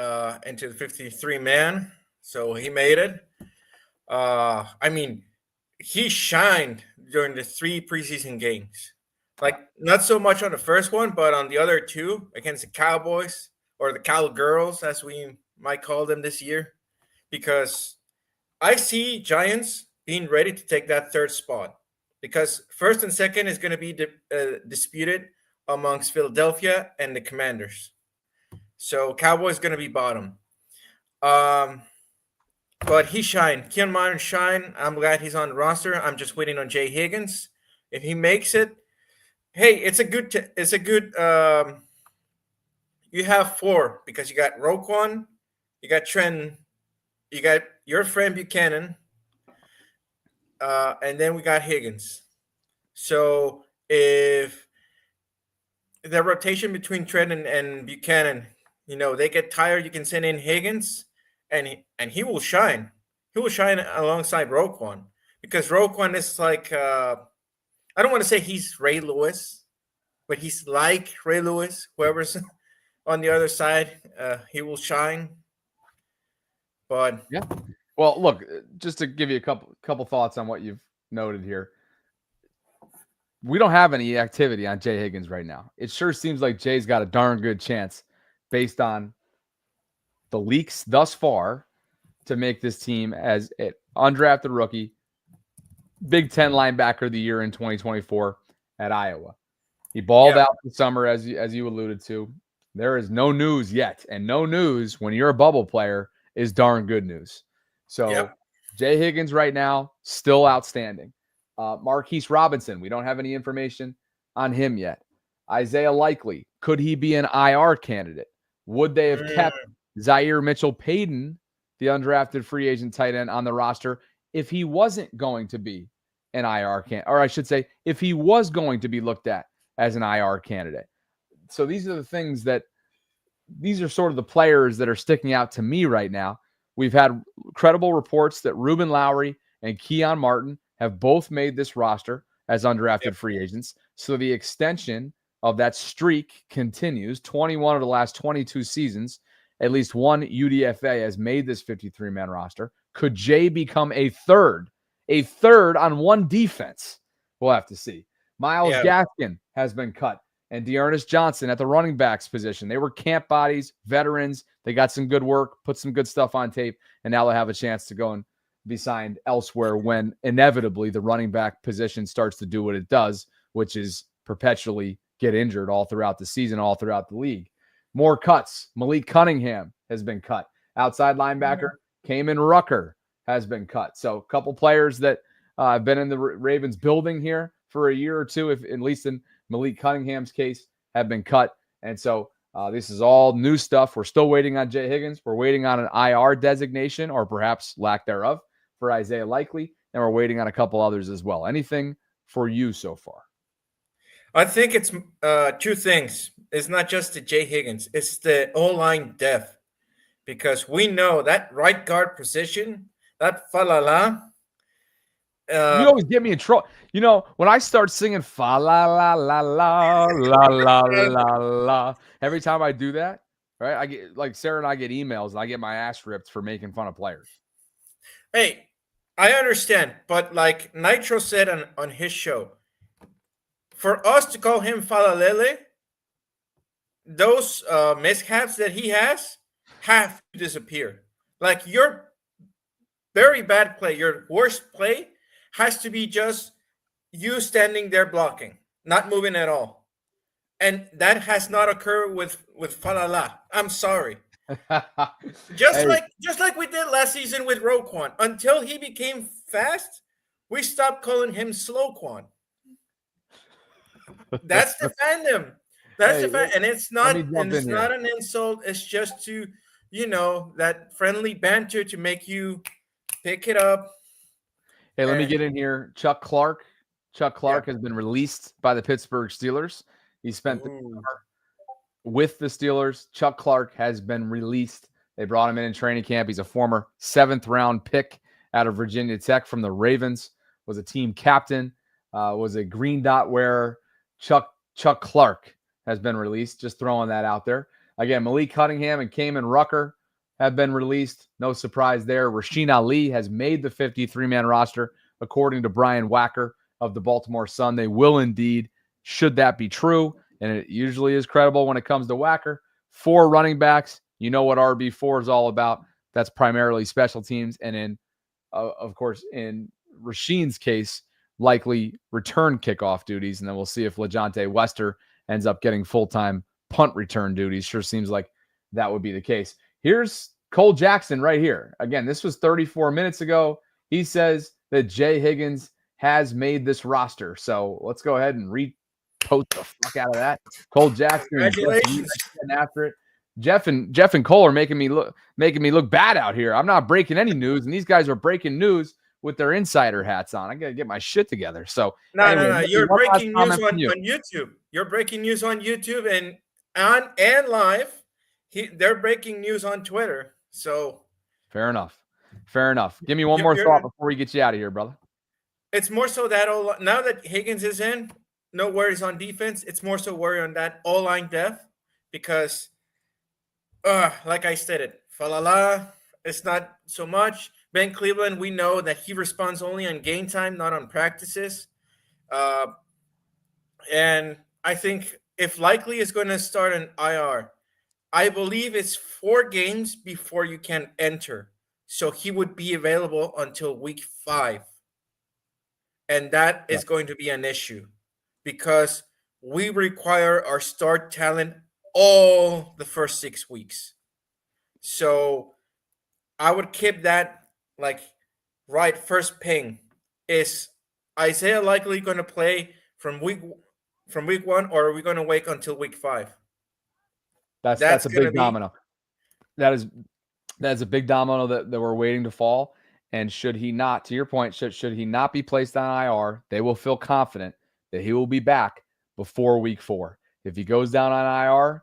into the 53 man, so he made it. I mean, he shined during the 3 preseason games. Like, not so much on the first one, but on the other 2 against the Cowboys, or the Cowgirls, as we might call them this year. Because I see Giants being ready to take that 3rd spot. Because 1st and 2nd is going to be disputed amongst Philadelphia and the Commanders. So Cowboys going to be bottom. But he shined. Keon Martin shined. I'm glad he's on the roster. I'm just waiting on Jay Higgins. If he makes it, hey, it's a good. You have 4 because you got Roquan, you got Trent, you got your friend Buchanan, and then we got Higgins. So if the rotation between Trent and Buchanan, they get tired, you can send in Higgins, and he will shine. He will shine alongside Roquan, because Roquan is like, I don't want to say he's Ray Lewis, but he's like Ray Lewis. Whoever's on the other side, he will shine. But yeah. Well, look, just to give you a couple thoughts on what you've noted here. We don't have any activity on Jay Higgins right now. It sure seems like Jay's got a darn good chance based on the leaks thus far to make this team as an undrafted rookie, Big Ten linebacker of the year in 2024 at Iowa. He balled out the summer, as you alluded to. There is no news yet, and no news when you're a bubble player is darn good news. So Jay Higgins right now, still outstanding. Marquise Robinson, we don't have any information on him yet. Isaiah Likely, could he be an IR candidate? Would they have kept Zaire Mitchell-Payton, the undrafted free agent tight end, on the roster if he wasn't going to be an IR candidate? Or I should say, if he was going to be looked at as an IR candidate. So these are the things these are sort of the players that are sticking out to me right now. We've had credible reports that Ruben Lowry and Keon Martin have both made this roster as undrafted free agents. So the extension of that streak continues. 21 of the last 22 seasons, at least one UDFA has made this 53-man roster. Could Jay become a third on one defense? We'll have to see. Myles Gaskin has been cut, and Dearness Johnson at the running backs position. They were camp bodies, veterans. They got some good work, put some good stuff on tape, and now they'll have a chance to go and be signed elsewhere when inevitably the running back position starts to do what it does, which is perpetually get injured all throughout the season, all throughout the league. More cuts. Malik Cunningham has been cut. Outside linebacker, Kamen Rucker has been cut. So a couple players that have been in the Ravens building here for a year or two, if at least in Malik Cunningham's case, have been cut. And so this is all new stuff. We're still waiting on Jay Higgins. We're waiting on an IR designation, or perhaps lack thereof, for Isaiah Likely. And we're waiting on a couple others as well. Anything for you so far? I think it's 2 things. It's not just the Jay Higgins. It's the O-line depth. Because we know that right guard position, that falala. You always get me in trouble. When I start singing fa la la la la la la la la, every time I do that, right? I get, like, Sarah and I get emails, and I get my ass ripped for making fun of players. Hey, I understand, but like Nitro said on his show, for us to call him Falalele, those mishaps that he has have to disappear. Like, you're very bad play, your worst play has to be just you standing there blocking, not moving at all. And that has not occurred with Falala. I'm sorry. Just Hey, like we did last season with Roquan. Until he became fast, we stopped calling him Slow Quan. That's the fandom. That's the hey, fact, and let me jump in it's here. not an insult. It's just to, that friendly banter to make you pick it up. Hey, let me And get in here. Chuck Clark. Chuck yeah, Clark has been released by the Pittsburgh Steelers. He spent the ooh, summer with the Steelers. Chuck Clark has been released. They brought him in training camp. He's a former 7th-round pick out of Virginia Tech from the Ravens, was a team captain, was a green dot wearer. Chuck Clark has been released. Just throwing that out there. Again, Malik Cunningham and Kamen Rucker have been released. No surprise there. Rasheen Ali has made the 53-man roster, according to Brian Wacker of the Baltimore Sun. They will indeed, should that be true, and it usually is credible when it comes to Wacker. 4 running backs. You know what RB4 is all about. That's primarily special teams. And of course, in Rasheen's case, likely return kickoff duties. And then we'll see if LeJontay Wester ends up getting full-time punt return duties. Sure seems like that would be the case. Here's Cole Jackson right here. Again, this was 34 minutes ago. He says that Jay Higgins has made this roster. So let's go ahead and post the fuck out of that. Cole Jackson, congratulations. getting after it. Jeff and Cole are making me look bad out here. I'm not breaking any news, and these guys are breaking news with their insider hats on. I gotta get my shit together. So No. You're breaking news on YouTube. You're breaking news on YouTube and live. They're breaking news on Twitter. So fair enough. Give me one more thought before we get you out of here, brother. It's more so that now that Higgins is in, no worries on defense. It's more so worry on that O-line depth because, like I stated, Falala, it's not so much. Ben Cleveland, we know that he responds only on game time, not on practices. And I think if Likely is going to start an IR, I believe it's 4 games before you can enter. So he would be available until week 5. And that is going to be an issue because we require our star talent all the first 6 weeks. So I would keep that right first ping. Is Isaiah Likely going to play from week 1, or are we going to wait until week 5? That's a big domino. That's a big domino that we're waiting to fall. And should he not, to your point, should he not be placed on IR, they will feel confident that he will be back before week 4. If he goes down on IR,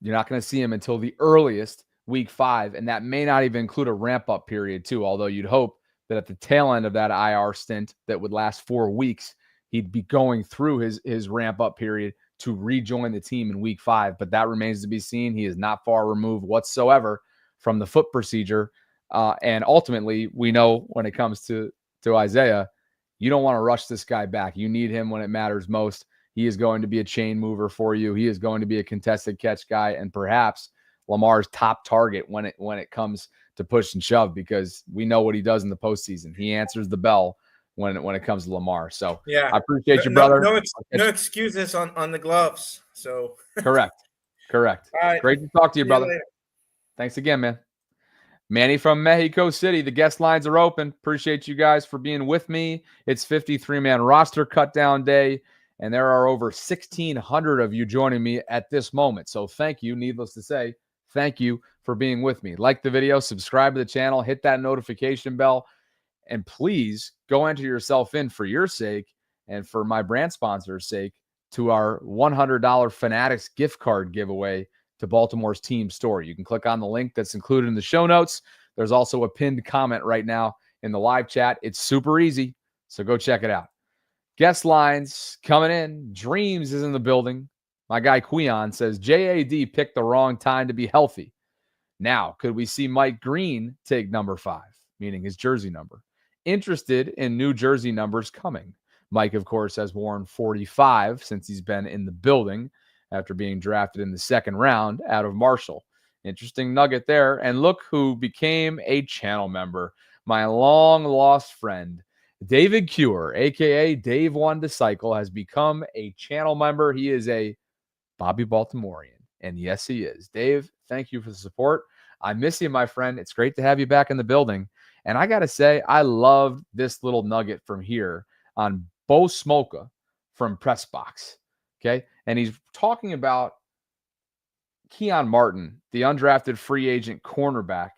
you're not going to see him until the earliest week 5. And that may not even include a ramp-up period too, although you'd hope that at the tail end of that IR stint that would last 4 weeks, he'd be going through his ramp-up period to rejoin the team in week 5. But that remains to be seen. He is not far removed whatsoever from the foot procedure. And ultimately, we know when it comes to Isaiah, you don't want to rush this guy back. You need him when it matters most. He is going to be a chain mover for you. He is going to be a contested catch guy, and perhaps Lamar's top target when it comes to push and shove, because we know what he does in the postseason. He answers the bell when it comes to Lamar. So yeah, I appreciate you, brother. No excuses on the gloves. So correct. All right. Great to talk to you, brother. Thanks again, man. Manny from Mexico City. The guest lines are open. Appreciate you guys for being with me. It's 53-man roster cutdown day, and there are over 1,600 of you joining me at this moment. So thank you. Needless to say, thank you for being with me. Like the video, subscribe to the channel, hit that notification bell, and please go enter yourself in for your sake and for my brand sponsor's sake to our $100 Fanatics gift card giveaway to Baltimore's team store. You can click on the link that's included in the show notes. There's also a pinned comment right now in the live chat. It's super easy, so go check it out. Guest lines coming in. Dreams is in the building. My guy Keyon says, JAD picked the wrong time to be healthy. Now, could we see Mike Green take number 5, meaning his jersey number? Interested in new jersey numbers coming. Mike, of course, has worn 45 since he's been in the building after being drafted in the 2nd round out of Marshall. Interesting nugget there. And look who became a channel member. my long-lost friend, David Cure, a.k.a. Dave One to Cycle, has become a channel member. He is a Bobby Baltimorean. And yes, he is. Dave, thank you for the support. I miss you, my friend. It's great to have you back in the building. And I got to say, I love this little nugget from here on Bo Smoka from Pressbox. Okay. And he's talking about Keon Martin, the undrafted free agent cornerback,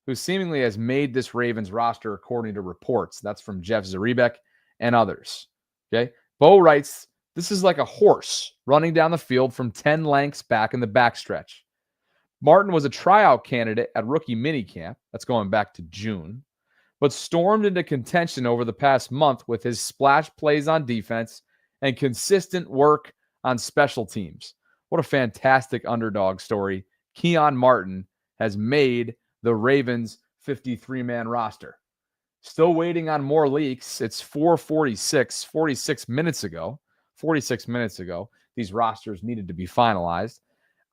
who seemingly has made this Ravens roster according to reports. That's from Jeff Zaribek and others. Okay. Bo writes, this is like a horse running down the field from 10 lengths back in the backstretch. Martin was a tryout candidate at rookie minicamp. That's going back to June, but stormed into contention over the past month with his splash plays on defense and consistent work on special teams. What a fantastic underdog story. Keon Martin has made the Ravens 53-man roster. Still waiting on more leaks. It's 4:46, 46 minutes ago. These rosters needed to be finalized.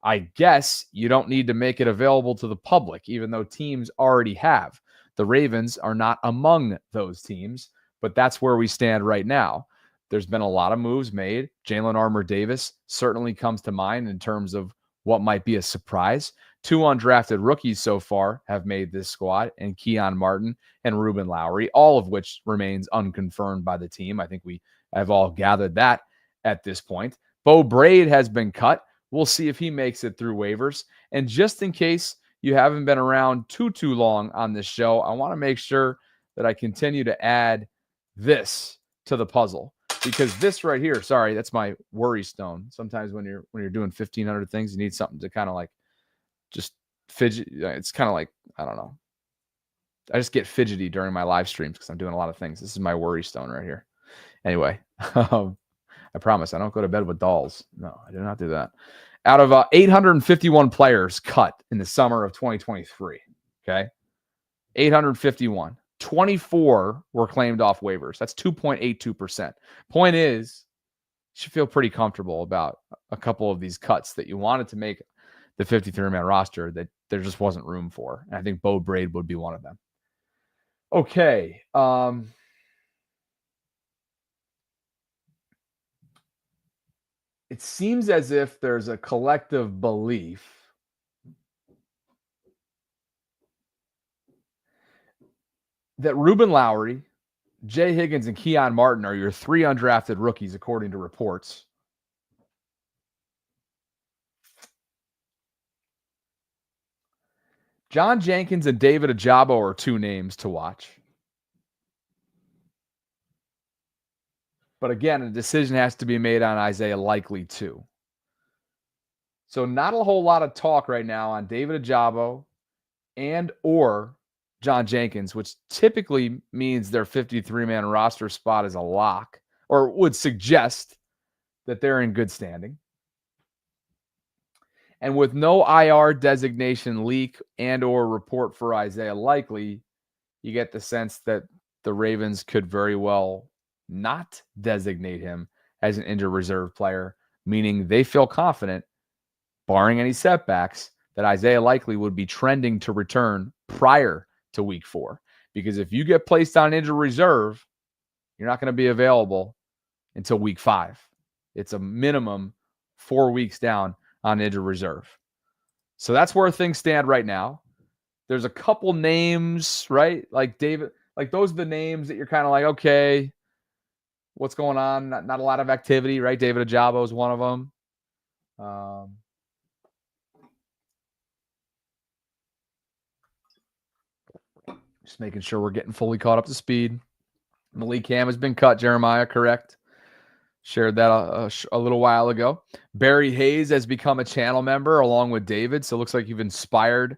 I guess you don't need to make it available to the public, even though teams already have. The Ravens are not among those teams, but that's where we stand right now. There's been a lot of moves made. Jalyn Armour-Davis certainly comes to mind in terms of what might be a surprise. 2 undrafted rookies so far have made this squad, and Keyon Martin and Ruben Lowry, all of which remains unconfirmed by the team. I think we have all gathered that at this point. Bo Braid has been cut. We'll see if he makes it through waivers. And just in case you haven't been around too long on this show, I want to make sure that I continue to add this to the puzzle. Because this right here, sorry, that's my worry stone. Sometimes when you're doing 1,500 things, you need something to kind of like just fidget. It's kind of like, I don't know. I just get fidgety during my live streams because I'm doing a lot of things. This is my worry stone right here. Anyway, I promise I don't go to bed with dolls. No, I do not do that. Out of 851 players cut in the summer of 2023, okay? 851. 24 were claimed off waivers. That's 2.82%. Point is, you should feel pretty comfortable about a couple of these cuts that you wanted to make the 53-man roster that there just wasn't room for. And I think Bo Braid would be one of them. Okay. It seems as if there's a collective belief that Ruben Lowry, Jay Higgins, and Keon Martin are your 3 undrafted rookies, according to reports. John Jenkins and David Ajabo are 2 names to watch. But again, a decision has to be made on Isaiah Likely too. So not a whole lot of talk right now on David Ajabo and or John Jenkins, which typically means their 53-man roster spot is a lock, or would suggest that they're in good standing. And with no IR designation leak and or report for Isaiah Likely, you get the sense that the Ravens could very well not designate him as an injured reserve player, meaning they feel confident, barring any setbacks, that Isaiah Likely would be trending to return prior to week 4. Because if you get placed on injured reserve, you're not going to be available until week 5. It's a minimum 4 weeks down on injured reserve. So that's where things stand right now. There's a couple names, right? Like David, like those are the names that you're kind of like, okay, what's going on? Not a lot of activity, right? David Ajabo is one of them. Just making sure we're getting fully caught up to speed. Malik Cam has been cut, Jeremiah, correct? Shared that a little while ago. Barry Hayes has become a channel member along with David. So it looks like you've inspired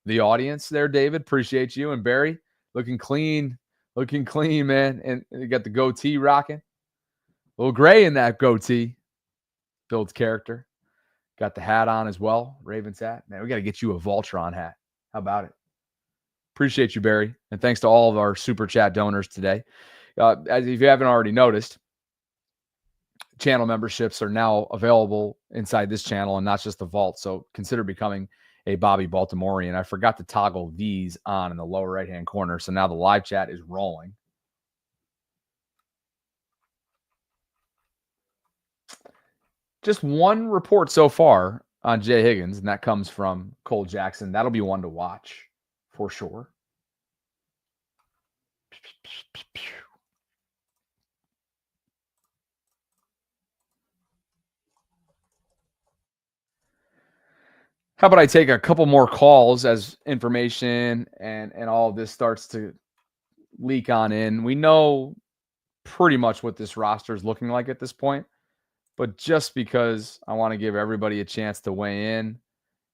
the audience there, David. Appreciate you. And Barry, looking clean, man. And you got the goatee rocking. A little gray in that goatee. Builds character. Got the hat on as well. Ravens hat. Man, we got to get you a Voltron hat. How about it? Appreciate you, Barry. And thanks to all of our super chat donors today. As if you haven't already noticed, channel memberships are now available inside this channel and not just the vault. So consider becoming a Bobby Baltimorean. I forgot to toggle these on in the lower right-hand corner. So now the live chat is rolling. Just one report so far on Jay Higgins, and that comes from Cole Jackson. That'll be one to watch for sure. How about I take a couple more calls as information and all of this starts to leak on in. We know pretty much what this roster is looking like at this point, but just because I want to give everybody a chance to weigh in,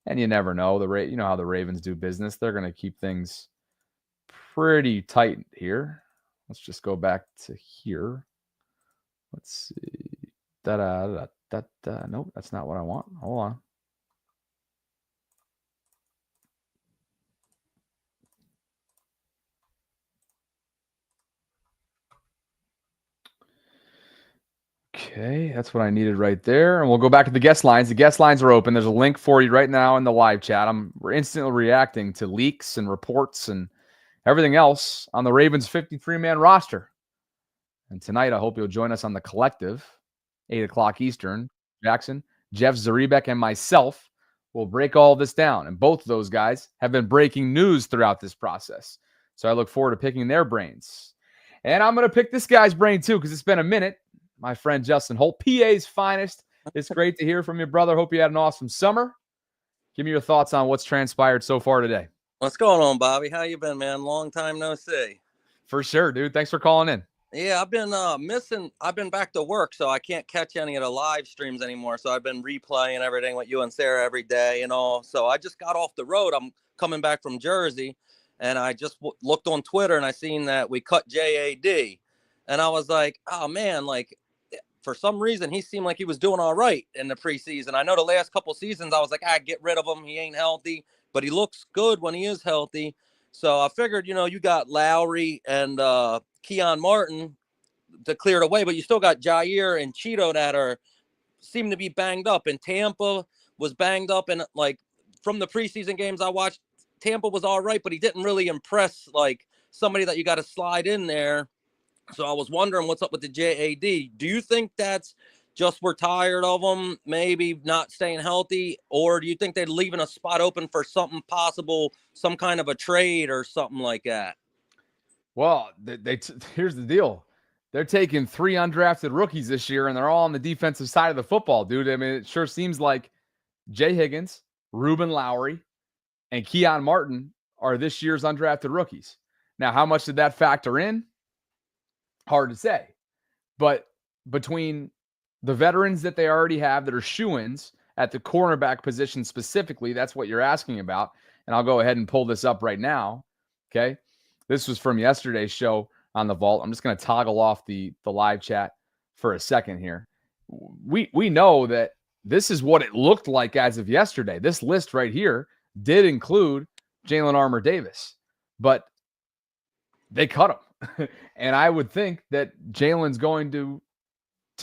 and you never know, you know how the Ravens do business. They're going to keep things pretty tight here. Let's just go back to here. Let's see. Nope, that's not what I want. Hold on. Okay, that's what I needed right there. And we'll go back to the guest lines. The guest lines are open. There's a link for you right now in the live chat. We're instantly reacting to leaks and reports and everything else on the Ravens 53-man roster. And tonight, I hope you'll join us on the collective, 8 o'clock Eastern. Jackson, Jeff Zaribek, and myself will break all this down. And both of those guys have been breaking news throughout this process. So I look forward to picking their brains. And I'm going to pick this guy's brain too, because it's been a minute. My friend Justin Holt, PA's finest. It's great to hear from you, brother. Hope you had an awesome summer. Give me your thoughts on what's transpired so far today. What's going on, Bobby? How you been, man? Long time no see. For sure, dude. Thanks for calling in. Yeah, I've been I've been back to work, so I can't catch any of the live streams anymore. So I've been replaying everything with you and Sarah every day and all. So I just got off the road. I'm coming back from Jersey, and I just looked on Twitter, and I seen that we cut JAD. And I was like, oh, man, like, for some reason, he seemed like he was doing all right in the preseason. I know the last couple seasons, I was like, get rid of him. He ain't healthy, but he looks good when he is healthy. So I figured, you got Lowry and Keon Martin to clear it away, but you still got Jair and Cheeto that seem to be banged up. And Tampa was banged up. And, like, from the preseason games I watched, Tampa was all right, but he didn't really impress, like, somebody that you got to slide in there. So I was wondering what's up with the JAD. Do you think that's just we're tired of them, maybe not staying healthy, or do you think they're leaving a spot open for something possible, some kind of a trade or something like that? Well, here's the deal. They're taking 3 undrafted rookies this year, and they're all on the defensive side of the football, dude. I mean, it sure seems like Jay Higgins, Ruben Lowry, and Keon Martin are this year's undrafted rookies. Now, how much did that factor in? Hard to say. But between the veterans that they already have that are shoo-ins at the cornerback position specifically, that's what you're asking about. And I'll go ahead and pull this up right now. Okay. This was from yesterday's show on the Vault. I'm just going to toggle off the live chat for a second here. We know that this is what it looked like as of yesterday. This list right here did include Jalyn Armour-Davis, but they cut him. And I would think that Jalen's going to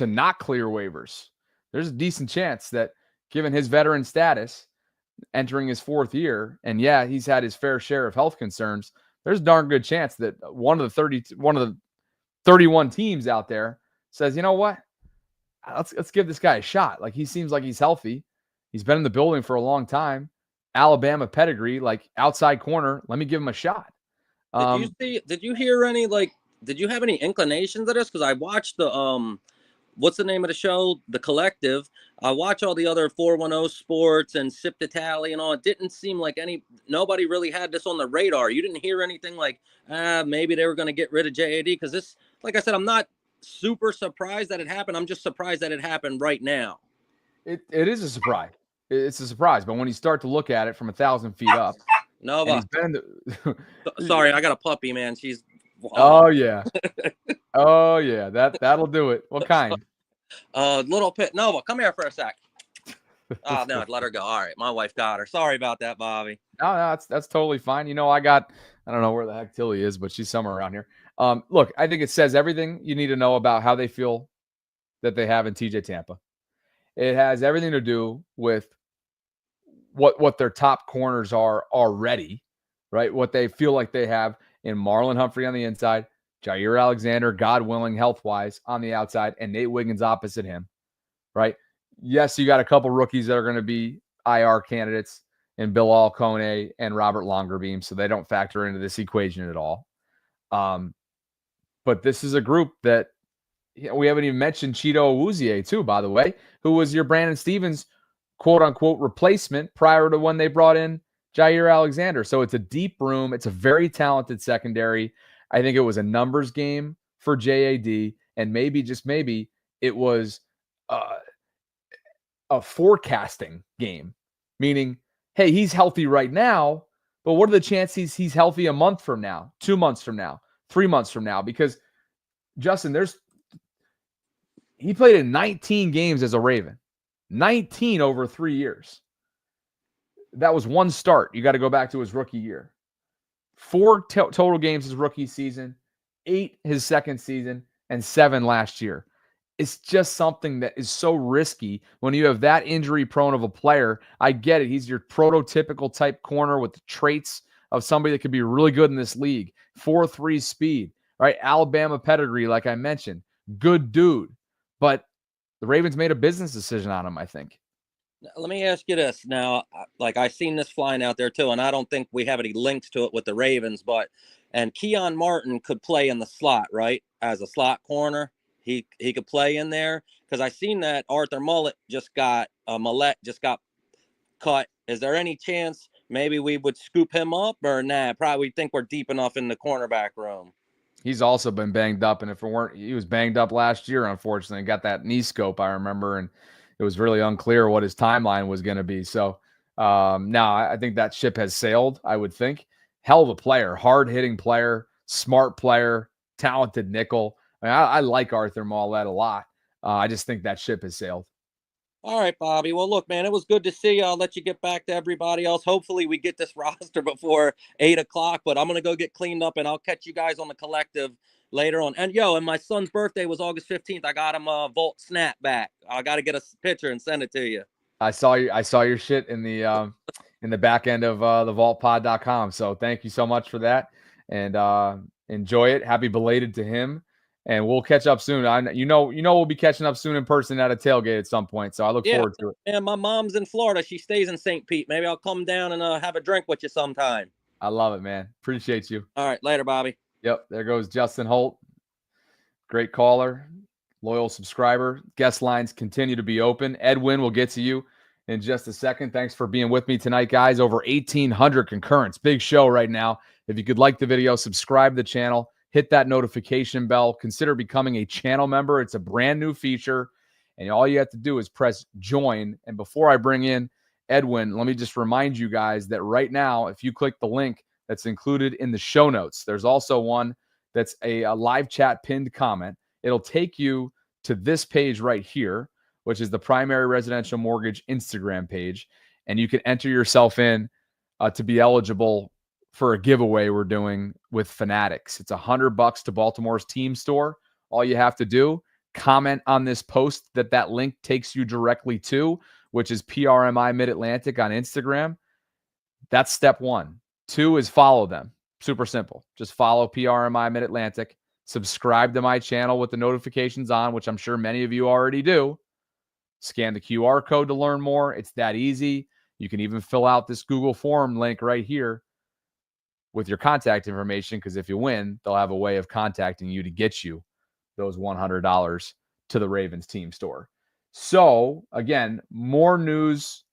not clear waivers. There's a decent chance that, given his veteran status, entering his 4th year, and yeah, he's had his fair share of health concerns, there's a darn good chance that one of the 31 teams out there says, you know what? Let's give this guy a shot. Like, he seems like he's healthy. He's been in the building for a long time. Alabama pedigree, like outside corner. Let me give him a shot. Did you hear any, like, did you have any inclinations of this? Because I watched the, what's the name of the show? The Collective. I watch all the other 410 Sports and Sip the Tally and all. It didn't seem like nobody really had this on the radar. You didn't hear anything like, maybe they were going to get rid of JAD? Because this, like I said, I'm not super surprised that it happened. I'm just surprised that it happened right now. It is a surprise. It's a surprise. But when you start to look at it from 1,000 feet up, Nova. Sorry, I got a puppy, man. She's. Oh yeah. Oh yeah. That'll do it. What kind? Little pit. Nova, come here for a sec. Oh no, let her go. All right, my wife got her. Sorry about that, Bobby. No, that's totally fine. I don't know where the heck Tilly is, but she's somewhere around here. Look, I think it says everything you need to know about how they feel that they have in TJ Tampa. It has everything to do with what their top corners are already, right? What they feel like they have in Marlon Humphrey on the inside, Jair Alexander, God willing, health-wise, on the outside, and Nate Wiggins opposite him, right? Yes, you got a couple rookies that are going to be IR candidates in Bill Alcone and Robert Longerbeam, so they don't factor into this equation at all. But this is a group that we haven't even mentioned Cheeto Awuzie, too, by the way, who was your Brandon Stevens quote-unquote replacement prior to when they brought in Jair Alexander. So it's a deep room. It's a very talented secondary. I think it was a numbers game for JAD, and maybe, just maybe, it was a forecasting game, meaning, hey, he's healthy right now, but what are the chances he's healthy a month from now, 2 months from now, 3 months from now? Because, Justin, he played in 19 games as a Raven. 19 over 3 years. That was one start. You got to go back to his rookie year. 4 total games his rookie season, 8 his second season, and 7 last year. It's just something that is so risky when you have that injury prone of a player. I get it. He's your prototypical type corner with the traits of somebody that could be really good in this league. 4.3 speed, right? Alabama pedigree, like I mentioned. Good dude. But the Ravens made a business decision on him, I think. Let me ask you this now. Like, I seen this flying out there too, and I don't think we have any links to it with the Ravens, and Keon Martin could play in the slot, right? As a slot corner, he could play in there, because I seen that Arthur Millett just got cut. Is there any chance maybe we would scoop him up, or nah? Probably think we're deep enough in the cornerback room. He's also been banged up, and he was banged up last year, unfortunately, got that knee scope, I remember, and it was really unclear what his timeline was going to be. So now I think that ship has sailed, I would think. Hell of a player, hard-hitting player, smart player, talented nickel. I like Arthur Millett a lot. I just think that ship has sailed. All right, Bobby. Well, look, man, it was good to see you. I'll let you get back to everybody else. Hopefully we get this roster before 8 o'clock, but I'm going to go get cleaned up, and I'll catch you guys on the collective later on. And my son's birthday was August 15th. I got him a Volt snapback. I got to get a picture and send it to you. I saw your shit in the back end of the vaultpod.com. So thank you so much for that, and enjoy it. Happy belated to him. And we'll catch up soon. We'll be catching up soon in person at a tailgate at some point. So I look forward to it. And my mom's in Florida. She stays in St. Pete. Maybe I'll come down and have a drink with you sometime. I love it, man. Appreciate you. All right. Later, Bobby. Yep. There goes Justin Holt. Great caller. Loyal subscriber. Guest lines continue to be open. Edwin will get to you in just a second. Thanks for being with me tonight, guys. Over 1,800 concurrents. Big show right now. If you could like the video, subscribe to the channel. Hit that notification bell. Consider becoming a channel member. It's a brand new feature, and all you have to do is press join. And before I bring in Edwin, let me just remind you guys that right now, if you click the link that's included in the show notes, there's also one that's a live chat pinned comment. It'll take you to this page right here, which is the Primary Residential Mortgage Instagram page, and you can enter yourself in to be eligible for a giveaway we're doing with Fanatics. It's $100 to Baltimore's team store. All you have to do, comment on this post that link takes you directly to, which is PRMI Mid-Atlantic on Instagram. That's step 1. 2 is follow them. Super simple. Just follow PRMI Mid-Atlantic. Subscribe to my channel with the notifications on, which I'm sure many of you already do. Scan the QR code to learn more. It's that easy. You can even fill out this Google form link right here with your contact information, because if you win, they'll have a way of contacting you to get you those $100 to the Ravens team store. So, again, more news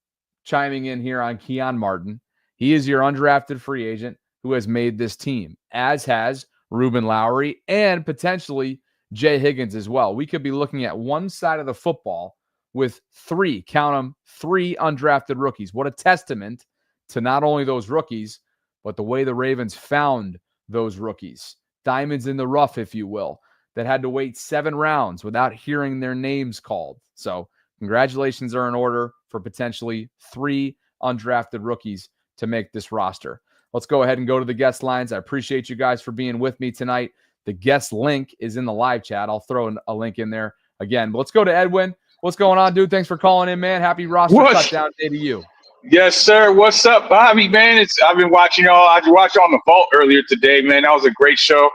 chiming in here on Keon Martin. He is your undrafted free agent who has made this team, as has Ruben Lowry and potentially Jay Higgins as well. We could be looking at one side of the football with 3 undrafted rookies. What a testament to not only those rookies, but the way the Ravens found those rookies, diamonds in the rough, if you will, that had to wait 7 rounds without hearing their names called. So congratulations are in order for potentially 3 undrafted rookies to make this roster. Let's go ahead and go to the guest lines. I appreciate you guys for being with me tonight. The guest link is in the live chat. I'll throw a link in there again. But let's go to Edwin. What's going on, dude? Thanks for calling in, man. Happy roster cutdown day to you. Yes, sir. What's up, Bobby, man? I've been watching y'all. I watched on the Vault earlier today, man. That was a great show.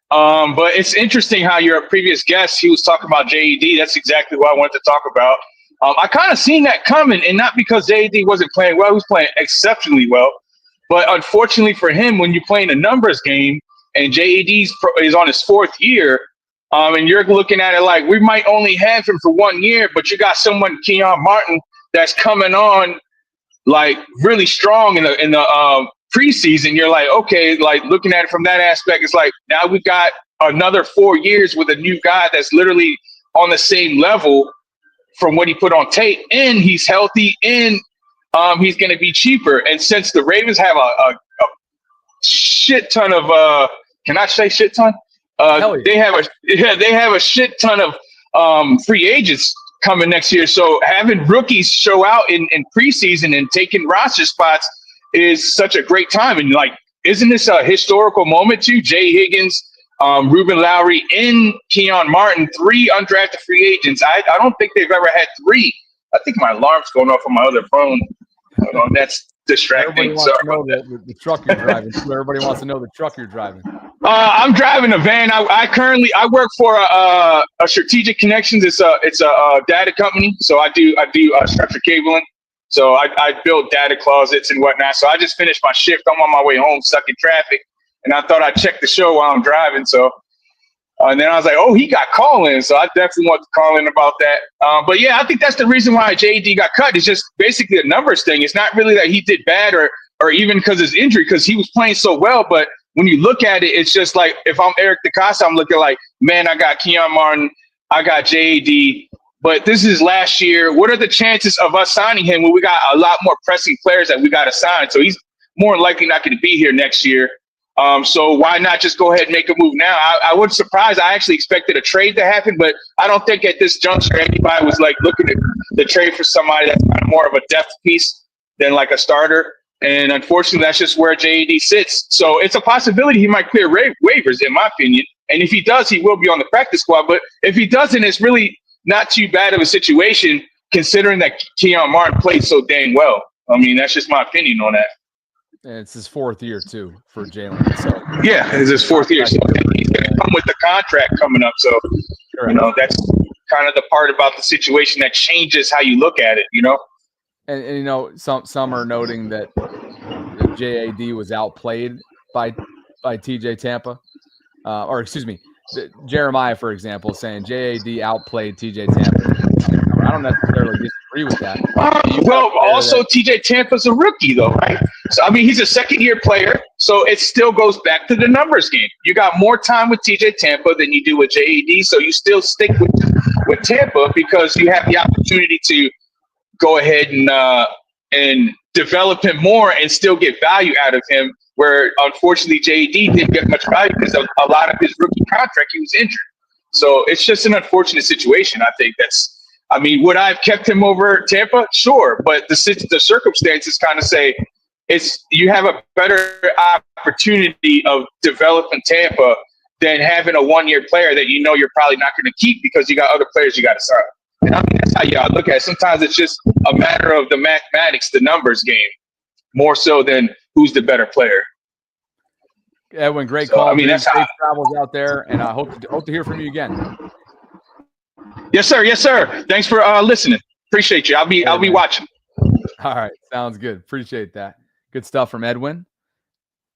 But it's interesting how your previous guest, he was talking about JED. That's exactly what I wanted to talk about. I kind of seen that coming, and not because JED wasn't playing well. He was playing exceptionally well. But unfortunately for him, when you're playing a numbers game and JED is on his 4th year, and you're looking at it like we might only have him for 1 year, but you got someone, Keyon Martin, that's coming on like really strong in the preseason. You're like, okay, like looking at it from that aspect, it's like now we've got another 4 years with a new guy that's literally on the same level from what he put on tape, and he's healthy, and he's going to be cheaper. And since the Ravens have a shit ton of can I say shit ton? Yeah. They have a shit ton of free agents coming next year. So having rookies show out in preseason and taking roster spots is such a great time. And like, isn't this a historical moment too? Jay Higgins, Ruben Lowry, and Keon Martin, 3 undrafted free agents. I don't think they've ever had 3. I think my alarm's going off on my other phone. Hold on, that's distracting. Everybody wants to know the truck you're driving. Everybody wants to know the truck you're driving. I'm driving a van. I work for a Strategic Connections. It's a data company. So I do structured cabling. So I build data closets and whatnot. So I just finished my shift. I'm on my way home, stuck in traffic, and I thought I'd check the show while I'm driving. So and then I was like, oh, he got call-in. So I definitely want to call in about that. But yeah, I think that's the reason why JD got cut. It's just basically a numbers thing. It's not really that he did bad or even because of his injury, because he was playing so well. But when you look at it, it's just like if I'm Eric DeCosta, I'm looking like, man, I got Keon Martin, I got JD, but this is last year. What are the chances of us signing him when we got a lot more pressing players that we got to sign? So he's more likely not going to be here next year. So why not just go ahead and make a move now? I was surprised. I actually expected a trade to happen, but I don't think at this juncture anybody was like looking at the trade for somebody that's kind of more of a depth piece than like a starter. And unfortunately, that's just where JED sits. So it's a possibility he might clear waivers, in my opinion. And if he does, he will be on the practice squad. But if he doesn't, it's really not too bad of a situation considering that Keon Martin played so dang well. I mean, that's just my opinion on that. And it's his 4th year too for Jalyn. So yeah, it's his 4th year. So he's going to come with the contract coming up. So you know, that's kind of the part about the situation that changes how you look at it. You know, and you know, some are noting that JAD was outplayed by TJ Tampa, or excuse me, Jeremiah, for example, saying JAD outplayed TJ Tampa. I don't necessarily disagree with that. Well, also TJ Tampa's a rookie, though, right? So I mean, he's a 2nd-year player, so it still goes back to the numbers game. You got more time with TJ Tampa than you do with JAD, so you still stick with Tampa because you have the opportunity to go ahead and develop him more and still get value out of him. Where unfortunately JAD didn't get much value because a lot of his rookie contract he was injured. So it's just an unfortunate situation. I think I mean, would I have kept him over Tampa? Sure, but the circumstances kind of say you have a better opportunity of developing Tampa than having a 1-year player that you know you're probably not going to keep because you got other players you got to sign. And I mean, that's how y'all look at it. Sometimes it's just a matter of the mathematics, the numbers game, more so than who's the better player. Edwin, great call. I mean, that's safe travels out there, and I hope to hear from you again. Yes, sir. Yes, sir. Thanks for listening. Appreciate you. I'll be watching. All right, sounds good. Appreciate that. Good stuff from Edwin.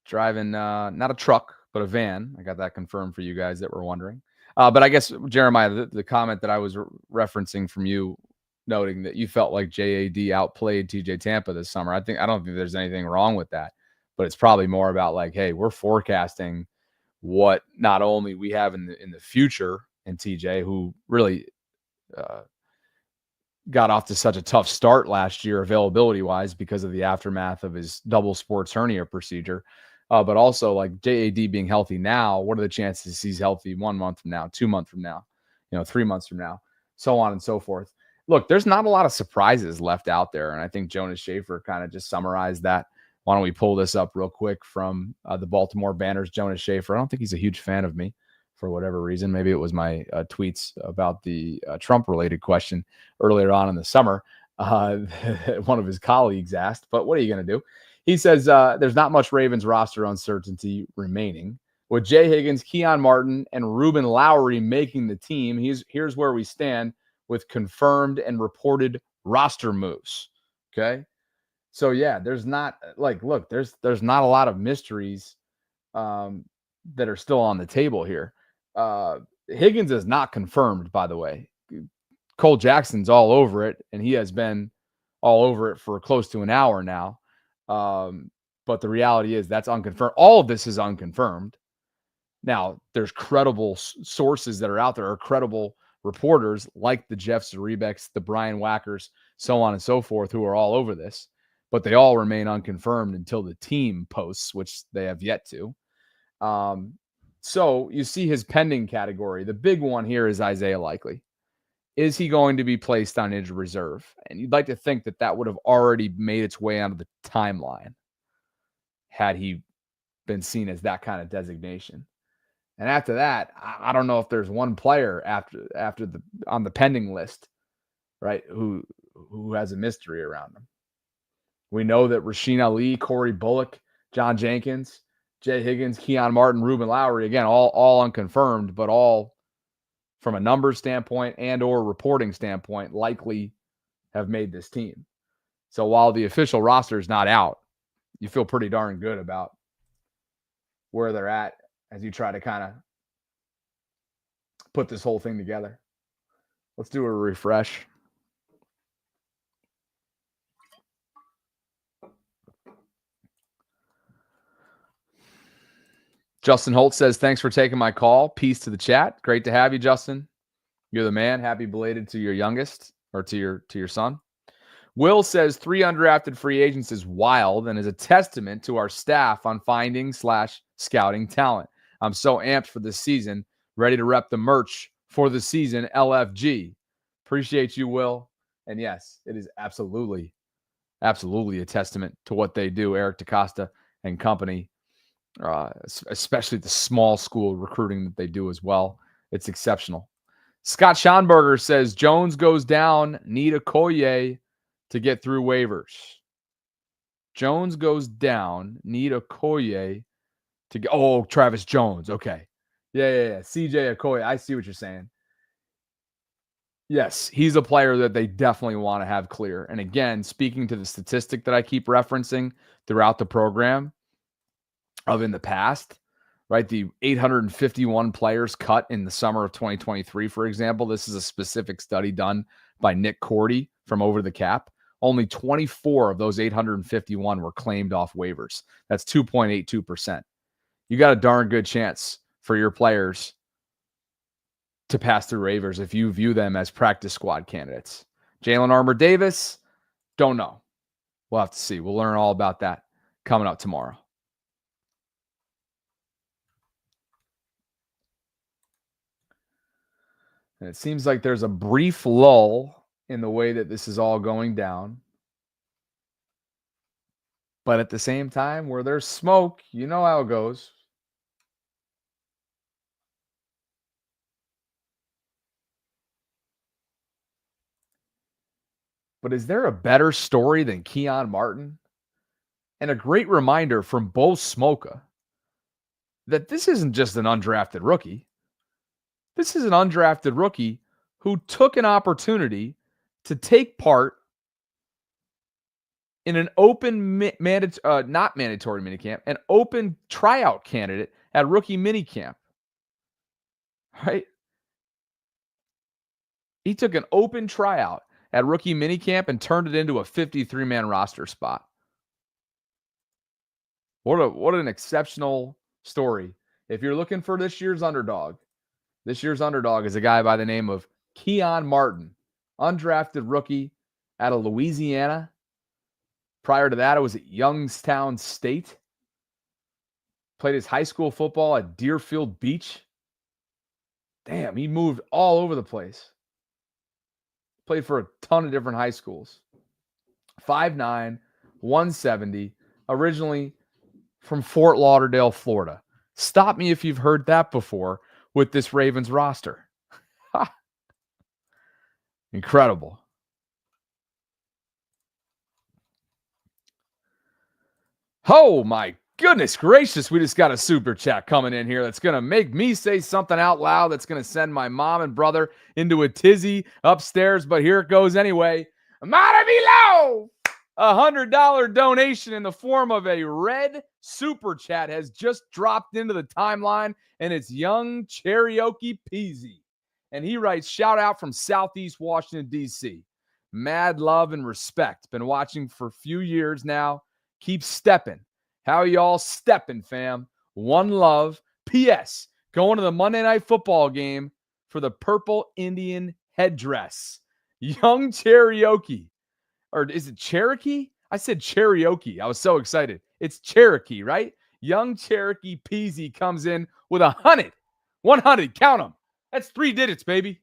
Driving not a truck, but a van. I got that confirmed for you guys that were wondering. But I guess Jeremiah, the comment that I was referencing from you, noting that you felt like JAD outplayed TJ Tampa this summer. I don't think there's anything wrong with that, but it's probably more about like, hey, we're forecasting what not only we have in the future in TJ, who really got off to such a tough start last year availability wise because of the aftermath of his double sports hernia procedure. But also like JAD being healthy now, what are the chances he's healthy 1 month from now, 2 months from now, 3 months from now, so on and so forth. Look, there's not a lot of surprises left out there. And I think Jonas Schaefer kind of just summarized that. Why don't we pull this up real quick from the Baltimore Banner's Jonas Schaefer. I don't think he's a huge fan of me for whatever reason. Maybe it was my tweets about the Trump-related question earlier on in the summer. One of his colleagues asked, but what are you going to do? He says there's not much Ravens roster uncertainty remaining. With Jay Higgins, Keon Martin, and Ruben Lowry making the team, here's where we stand with confirmed and reported roster moves. Okay? So, yeah, there's not, look, there's not a lot of mysteries that are still on the table here. Higgins is not confirmed, by the way. Cole Jackson's all over it, and he has been all over it for close to an hour now. But the reality is that's unconfirmed. All of this is unconfirmed. Now, there's credible sources that are out there, or credible reporters like the Jeff Zarebeks, the Brian Wackers, so on and so forth, who are all over this. But they all remain unconfirmed until the team posts, which they have yet to. So you see his pending category. The big one here is Isaiah Likely. Is he going to be placed on injured reserve? And you'd like to think that that would have already made its way onto the timeline had he been seen as that kind of designation. And after that, I don't know if there's one player after the on the pending list, right, who has a mystery around him. We know that Rasheen Ali, Corey Bullock, John Jenkins, Jay Higgins, Keon Martin, Ruben Lowry, again, all unconfirmed, but all from a numbers standpoint and or reporting standpoint, likely have made this team. So while the official roster is not out, you feel pretty darn good about where they're at as you try to kind of put this whole thing together. Let's do a refresh. Justin Holt says, thanks for taking my call. Peace to the chat. Great to have you, Justin. You're the man. Happy belated to your youngest, or to your son. Will says 3 undrafted free agents is wild and is a testament to our staff on finding/scouting talent. I'm so amped for this season, ready to rep the merch for the season, LFG. Appreciate you, Will. And yes, it is absolutely a testament to what they do, Eric DaCosta and company, especially the small school recruiting that they do as well. It's exceptional. Scott Schonberger says, Jones goes down, need a Okoye to get through waivers. Jones goes down, need a Okoye to get. Oh, Travis Jones. Okay. Yeah. CJ Okoye. I see what you're saying. Yes, he's a player that they definitely want to have clear. And again, speaking to the statistic that I keep referencing throughout the program of in the past, right? The 851 players cut in the summer of 2023, for example. This is a specific study done by Nick Cordy from Over the Cap. Only 24 of those 851 were claimed off waivers. That's 2.82%. You got a darn good chance for your players to pass through waivers if you view them as practice squad candidates. Jalyn Armour-Davis, don't know. We'll have to see. We'll learn all about that coming up tomorrow. And it seems like there's a brief lull in the way that this is all going down. But at the same time, where there's smoke, you know how it goes. But is there a better story than Keon Martin? And a great reminder from Bo Smoka that this isn't just an undrafted rookie. This is an undrafted rookie who took an opportunity to take part in an open, not mandatory minicamp, an open tryout candidate at rookie minicamp. Right? He took an open tryout at rookie minicamp and turned it into a 53-man roster spot. What an exceptional story. If you're looking for this year's underdog is a guy by the name of Keon Martin, undrafted rookie out of Louisiana. Prior to that, it was at Youngstown State. Played his high school football at Deerfield Beach. Damn, he moved all over the place. Played for a ton of different high schools. 5'9", 170, originally from Fort Lauderdale, Florida. Stop me if you've heard that before with this Ravens roster. Incredible. Oh my goodness gracious, we just got a super chat coming in here that's going to make me say something out loud that's going to send my mom and brother into a tizzy upstairs, but here it goes anyway. Amada below! $100 donation in the form of a red super chat has just dropped into the timeline, and it's young Cherokee Peasy. And he writes, shout out from Southeast Washington, D.C. Mad love and respect. Been watching for a few years now. Keep stepping. How y'all stepping, fam? One love. P.S. Going to the Monday Night Football game for the purple Indian headdress. Young Cherokee. Or is it Cherokee? I said Cherokee. I was so excited. It's Cherokee, right? Young Cherokee Peasy comes in with 100. 100. Count them. That's 3 digits, baby.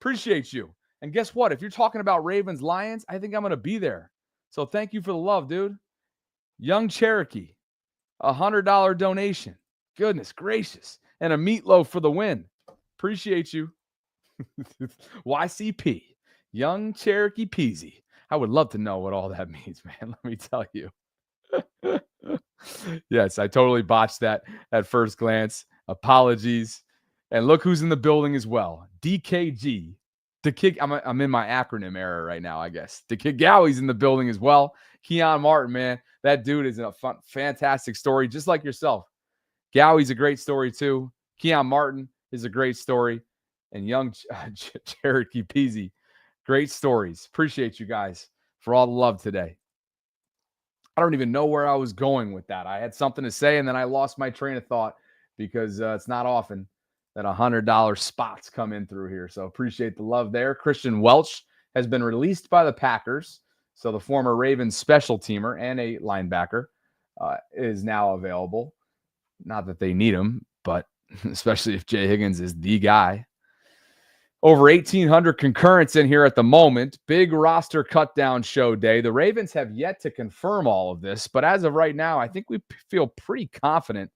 Appreciate you. And guess what? If you're talking about Ravens Lions, I think I'm going to be there. So thank you for the love, dude. Young Cherokee, $100 donation. Goodness gracious. And a meatloaf for the win. Appreciate you. YCP. Young Cherokee Peasy. I would love to know what all that means, man. Let me tell you. Yes, I totally botched that at first glance. Apologies. And look who's in the building as well. DKG. I'm in my acronym era right now, I guess. The Kid Gowie's in the building as well. Keon Martin, man. That dude is a fantastic story, just like yourself. Gowie's a great story, too. Keon Martin is a great story. And young Cherokee Peasy. Great stories. Appreciate you guys for all the love today. I don't even know where I was going with that. I had something to say, and then I lost my train of thought because it's not often that $100 spots come in through here. So appreciate the love there. Christian Welch has been released by the Packers. So the former Ravens special teamer and a linebacker is now available. Not that they need him, but especially if Jay Higgins is the guy. Over 1,800 concurrents in here at the moment. Big roster cutdown show day. The Ravens have yet to confirm all of this, but as of right now, I think we feel pretty confident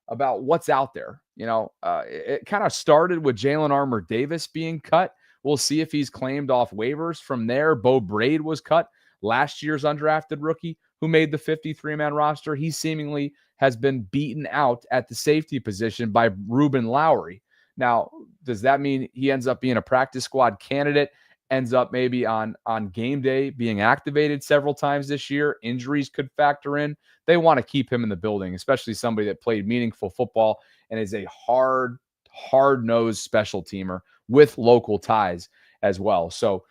about what's out there. You know, it kind of started with Jalyn Armour-Davis being cut. We'll see if he's claimed off waivers from there. Bo Braid was cut, last year's undrafted rookie who made the 53-man roster. He seemingly has been beaten out at the safety position by Ruben Lowry. Now, does that mean he ends up being a practice squad candidate, ends up maybe on game day being activated several times this year? Injuries could factor in. They want to keep him in the building, especially somebody that played meaningful football and is a hard-nosed special teamer with local ties as well. So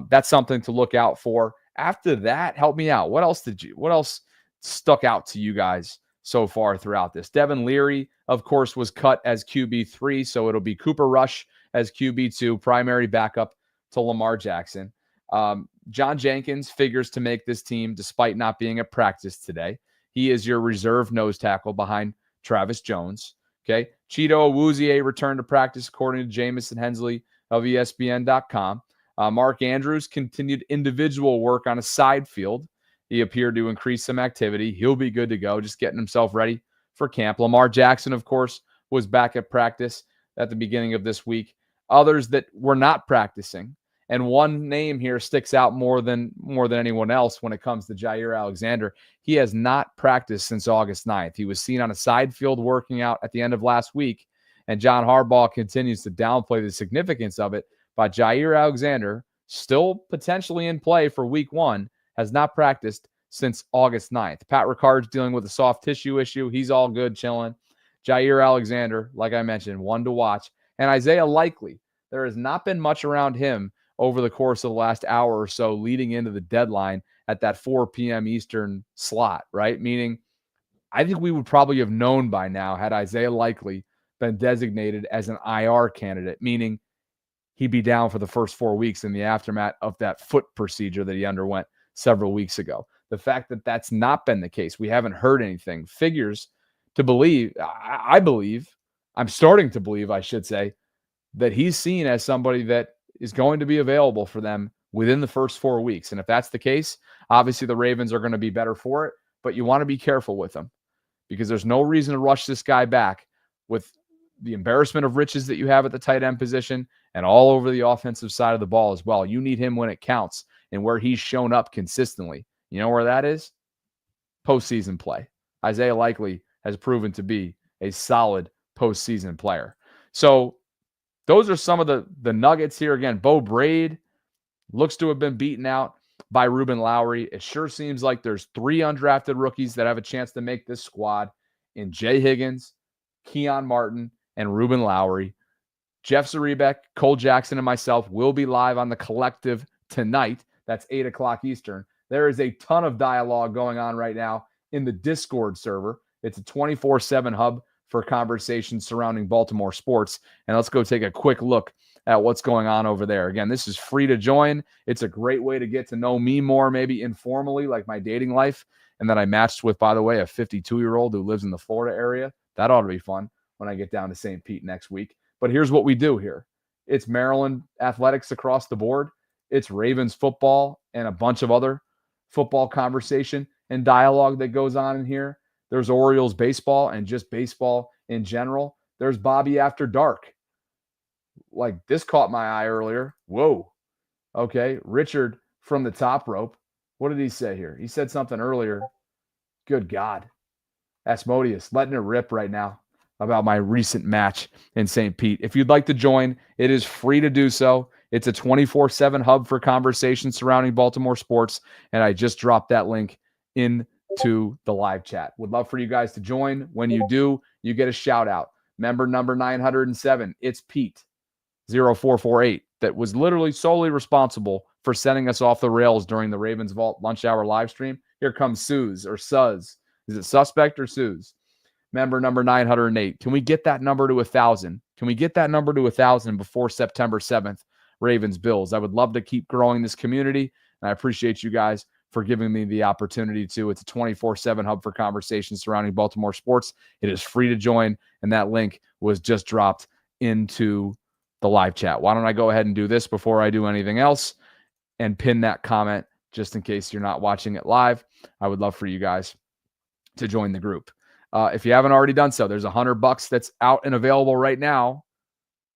that's something to look out for. After that, help me out. What else stuck out to you guys so far throughout this? Devin Leary, of course, was cut as QB3, so it'll be Cooper Rush as QB2, primary backup to Lamar Jackson. John Jenkins figures to make this team despite not being at practice today. He is your reserve nose tackle behind Travis Jones. Okay. Cheeto Awuzie returned to practice according to Jamison Hensley of ESPN.com. Mark Andrews continued individual work on a side field. He appeared to increase some activity. He'll be good to go, just getting himself ready for camp. Lamar Jackson, of course, was back at practice at the beginning of this week. Others that were not practicing, and one name here sticks out more than anyone else when it comes to Jair Alexander. He has not practiced since August 9th. He was seen on a side field working out at the end of last week, and John Harbaugh continues to downplay the significance of it. But Jair Alexander, still potentially in play for week 1, has not practiced since August 9th. Pat Ricard's dealing with a soft tissue issue. He's all good, chilling. Jair Alexander, like I mentioned, one to watch. And Isaiah Likely, there has not been much around him over the course of the last hour or so leading into the deadline at that 4 p.m. Eastern slot, right? Meaning, I think we would probably have known by now had Isaiah Likely been designated as an IR candidate, meaning he'd be down for the first 4 weeks in the aftermath of that foot procedure that he underwent several weeks ago. The fact that that's not been the case, we haven't heard anything, figures to believe, I'm starting to believe, I should say, that he's seen as somebody that is going to be available for them within the first 4 weeks. And if that's the case, obviously the Ravens are going to be better for it, but you want to be careful with him because there's no reason to rush this guy back with the embarrassment of riches that you have at the tight end position and all over the offensive side of the ball as well. You need him when it counts and where he's shown up consistently. You know where that is? postseason play. Isaiah Likely has proven to be a solid postseason player. So those are some of the nuggets here. Again, Bo Braid looks to have been beaten out by Ruben Lowry. It sure seems like there's 3 undrafted rookies that have a chance to make this squad in Jay Higgins, Keon Martin, and Ruben Lowry. Jeff Zarebek, Cole Jackson, and myself will be live on the Collective tonight. That's 8 o'clock Eastern. There is a ton of dialogue going on right now in the Discord server. It's a 24/7 hub for conversations surrounding Baltimore sports. And let's go take a quick look at what's going on over there. Again, this is free to join. It's a great way to get to know me more, maybe informally, like my dating life. And then I matched with, by the way, a 52-year-old who lives in the Florida area. That ought to be fun when I get down to St. Pete next week. But here's what we do here. It's Maryland athletics across the board. It's Ravens football and a bunch of other football conversation and dialogue that goes on in here. There's Orioles baseball and just baseball in general. There's Bobby After Dark. Like, this caught my eye earlier. Whoa. Okay. Richard from the top rope. What did he say here? He said something earlier. Good God. Asmodeus letting it rip right now about my recent match in St. Pete. If you'd like to join, it is free to do so. It's a 24/7 hub for conversations surrounding Baltimore sports, and I just dropped that link into the live chat. Would love for you guys to join. When you do, you get a shout out. Member number 907, it's Pete 0448, that was literally solely responsible for sending us off the rails during the Ravens Vault lunch hour live stream. Here comes Suze or Suz. Is it suspect or Suze? Member number 908. Can we get that number to 1,000? Can we get that number to 1,000 before September 7th? Ravens Bills. I would love to keep growing this community, and I appreciate you guys for giving me the opportunity to. It's a 24/7 hub for conversations surrounding Baltimore sports. It is free to join, and that link was just dropped into the live chat. Why don't I go ahead and do this before I do anything else and pin that comment just in case you're not watching it live. I would love for you guys to join the group. If you haven't already done so, there's $100 that's out and available right now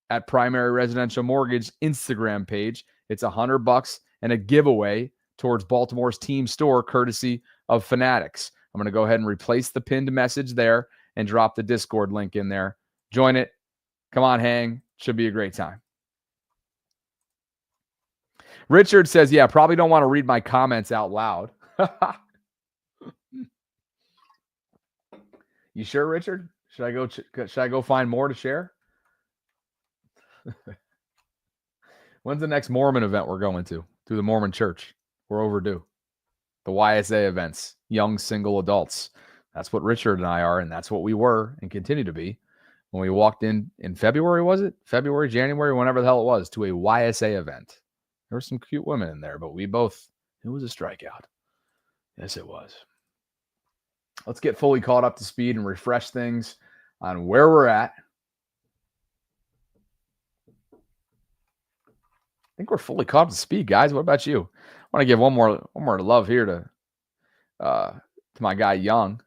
at Primary Residential Mortgage Instagram page. It's $100 and a giveaway towards Baltimore's team store, courtesy of Fanatics. I'm going to go ahead and replace the pinned message there and drop the Discord link in there. Join it. Come on, hang. Should be a great time. Richard says, yeah, probably don't want to read my comments out loud. You sure, Richard? Should I go find more to share? When's the next Mormon event we're going to? Through the Mormon Church. We're overdue. The YSA events, young single adults. That's what Richard and I are, and that's what we were and continue to be when we walked in February, was it? February, January, whenever the hell it was, to a YSA event. There were some cute women in there, but it was a strikeout. Yes, it was. Let's get fully caught up to speed and refresh things on where we're at. I think we're fully caught up to speed, guys. What about you? I want to give one more love here to my guy Young.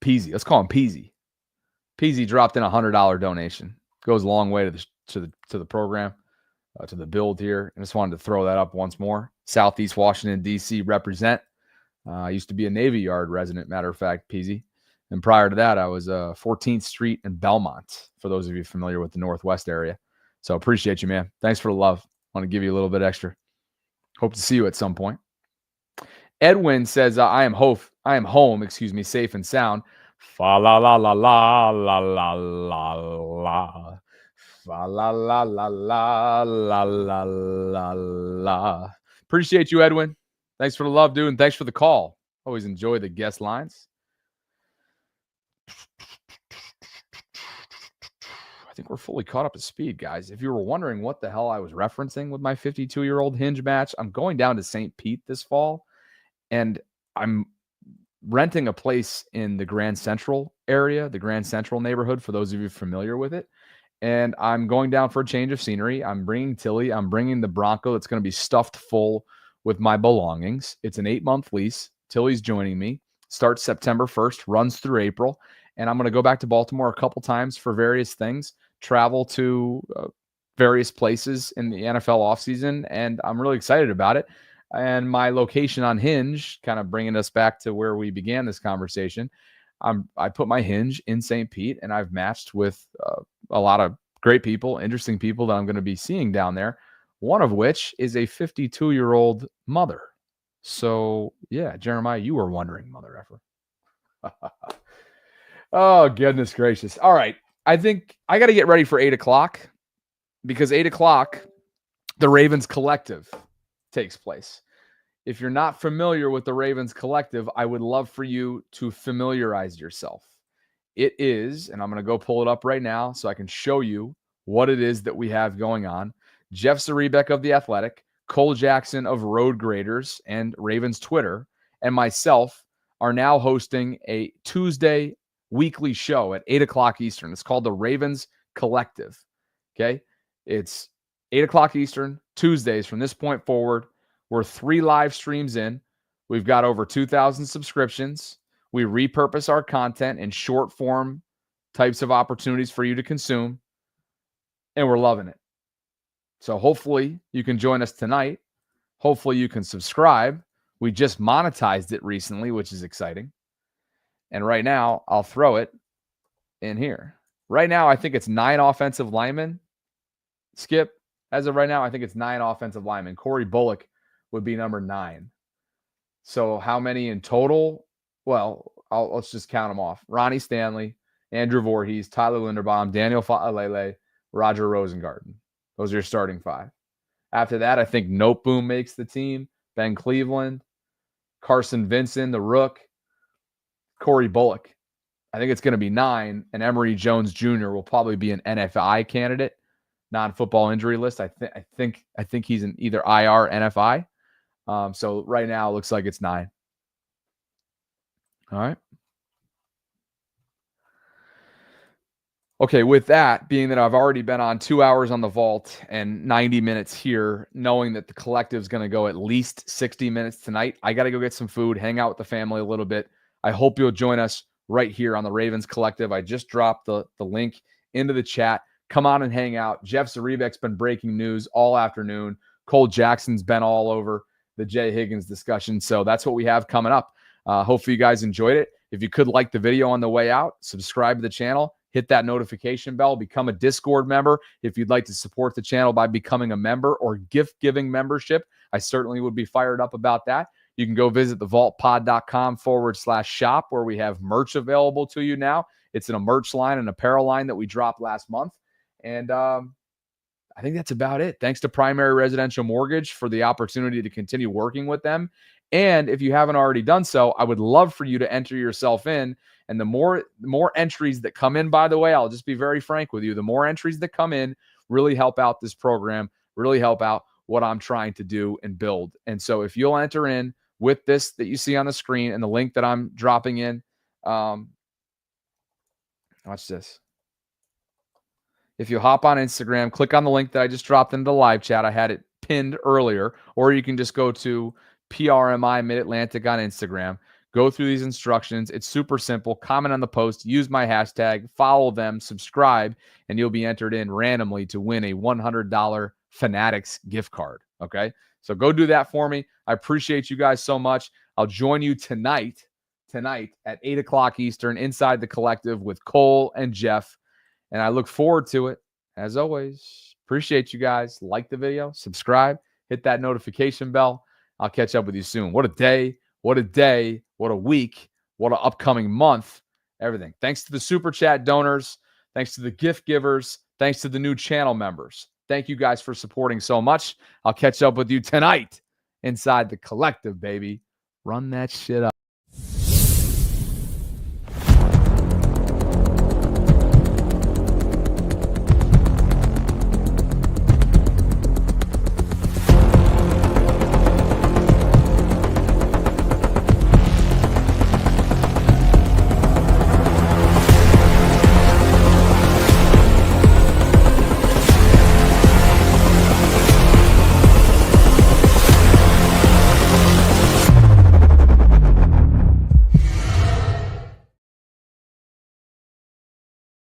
Peasy. Let's call him Peasy. Peasy dropped in $100 donation. Goes a long way to the program, to the build here. I just wanted to throw that up once more. Southeast Washington, D.C. represent. I used to be a Navy Yard resident, matter of fact, Peasy. And prior to that, I was 14th Street in Belmont, for those of you familiar with the Northwest area. So appreciate you, man. Thanks for the love. Want to give you a little bit extra. Hope to see you at some point. Edwin says, I am home, safe and sound. Fa la la la la la la la la. Fa la la la la la la la la. Appreciate you, Edwin. Thanks for the love, dude, and thanks for the call. Always enjoy the guest lines. I think we're fully caught up to speed, guys. If you were wondering what the hell I was referencing with my 52-year-old hinge match, I'm going down to St. Pete this fall, and I'm renting a place in the Grand Central area, the Grand Central neighborhood, for those of you familiar with it. And I'm going down for a change of scenery. I'm bringing Tilly. I'm bringing the Bronco that's going to be stuffed full with my belongings. It's an 8-month lease. Tilly's joining me. Starts September 1st, runs through April. And I'm going to go back to Baltimore a couple times for various things, travel to various places in the NFL offseason. And I'm really excited about it. And my location on Hinge, kind of bringing us back to where we began this conversation. I put my Hinge in St. Pete, and I've matched with a lot of great people, interesting people that I'm going to be seeing down there. One of which is a 52-year-old mother. So yeah, Jeremiah, you were wondering, mother effer. Oh, goodness gracious. All right. I think I got to get ready for 8 o'clock because 8 o'clock, the Ravens Collective takes place. If you're not familiar with the Ravens Collective, I would love for you to familiarize yourself. It is, and I'm going to go pull it up right now so I can show you what it is that we have going on. Jeff Zarebek of The Athletic, Cole Jackson of Road Graders and Ravens Twitter, and myself are now hosting a Tuesday weekly show at 8 o'clock Eastern. It's called the Ravens Collective. Okay? It's 8 o'clock Eastern, Tuesdays from this point forward. We're 3 live streams in. We've got over 2,000 subscriptions. We repurpose our content in short form types of opportunities for you to consume, and we're loving it. So hopefully you can join us tonight. Hopefully you can subscribe. We just monetized it recently, which is exciting. And right now, I'll throw it in here. Right now, I think it's 9 offensive linemen. Skip, as of right now, I think it's 9 offensive linemen. Corey Bullock would be number 9. So how many in total? Well, let's just count them off. Ronnie Stanley, Andrew Voorhees, Tyler Linderbaum, Daniel Fa'alele, Roger Rosengarten. Those are your starting 5. After that, I think Noteboom makes the team. Ben Cleveland, Carson Vincent, the Rook, Corey Bullock. I think it's going to be 9, and Emory Jones Jr. will probably be an NFI candidate, non-football injury list. I think he's in either IR or NFI. So right now it looks like it's 9. All right. Okay, with that, being that I've already been on 2 hours on the vault and 90 minutes here, knowing that the collective is going to go at least 60 minutes tonight, I got to go get some food, hang out with the family a little bit. I hope you'll join us right here on the Ravens Collective. I just dropped the link into the chat. Come on and hang out. Jeff Zarebek's been breaking news all afternoon. Cole Jackson's been all over the Jay Higgins discussion. So that's what we have coming up. Hopefully you guys enjoyed it. If you could like the video on the way out, subscribe to the channel, hit that notification bell, become a Discord member. If you'd like to support the channel by becoming a member or gift-giving membership, I certainly would be fired up about that. You can go visit thevaultpod.com/shop where we have merch available to you now. It's in a merch line and apparel line that we dropped last month. And I think that's about it. Thanks to Primary Residential Mortgage for the opportunity to continue working with them. And if you haven't already done so, I would love for you to enter yourself in. And the more entries that come in, by the way, I'll just be very frank with you, the more entries that come in really help out this program, really help out what I'm trying to do and build. And so if you'll enter in with this that you see on the screen and the link that I'm dropping in, watch this. If you hop on Instagram, click on the link that I just dropped into the live chat. I had it pinned earlier, or you can just go to PRMI Mid-Atlantic on Instagram. Go through these instructions. It's super simple. Comment on the post, use my hashtag, follow them, subscribe, and you'll be entered in randomly to win a $100 Fanatics gift card. Okay? So go do that for me. I appreciate you guys so much. I'll join you tonight at 8 o'clock Eastern inside the collective with Cole and Jeff. And I look forward to it. As always, appreciate you guys. Like the video, subscribe, hit that notification bell. I'll catch up with you soon. What a day. What a day. What a week. What an upcoming month. Everything. Thanks to the Super Chat donors. Thanks to the gift givers. Thanks to the new channel members. Thank you guys for supporting so much. I'll catch up with you tonight inside the collective, baby. Run that shit up.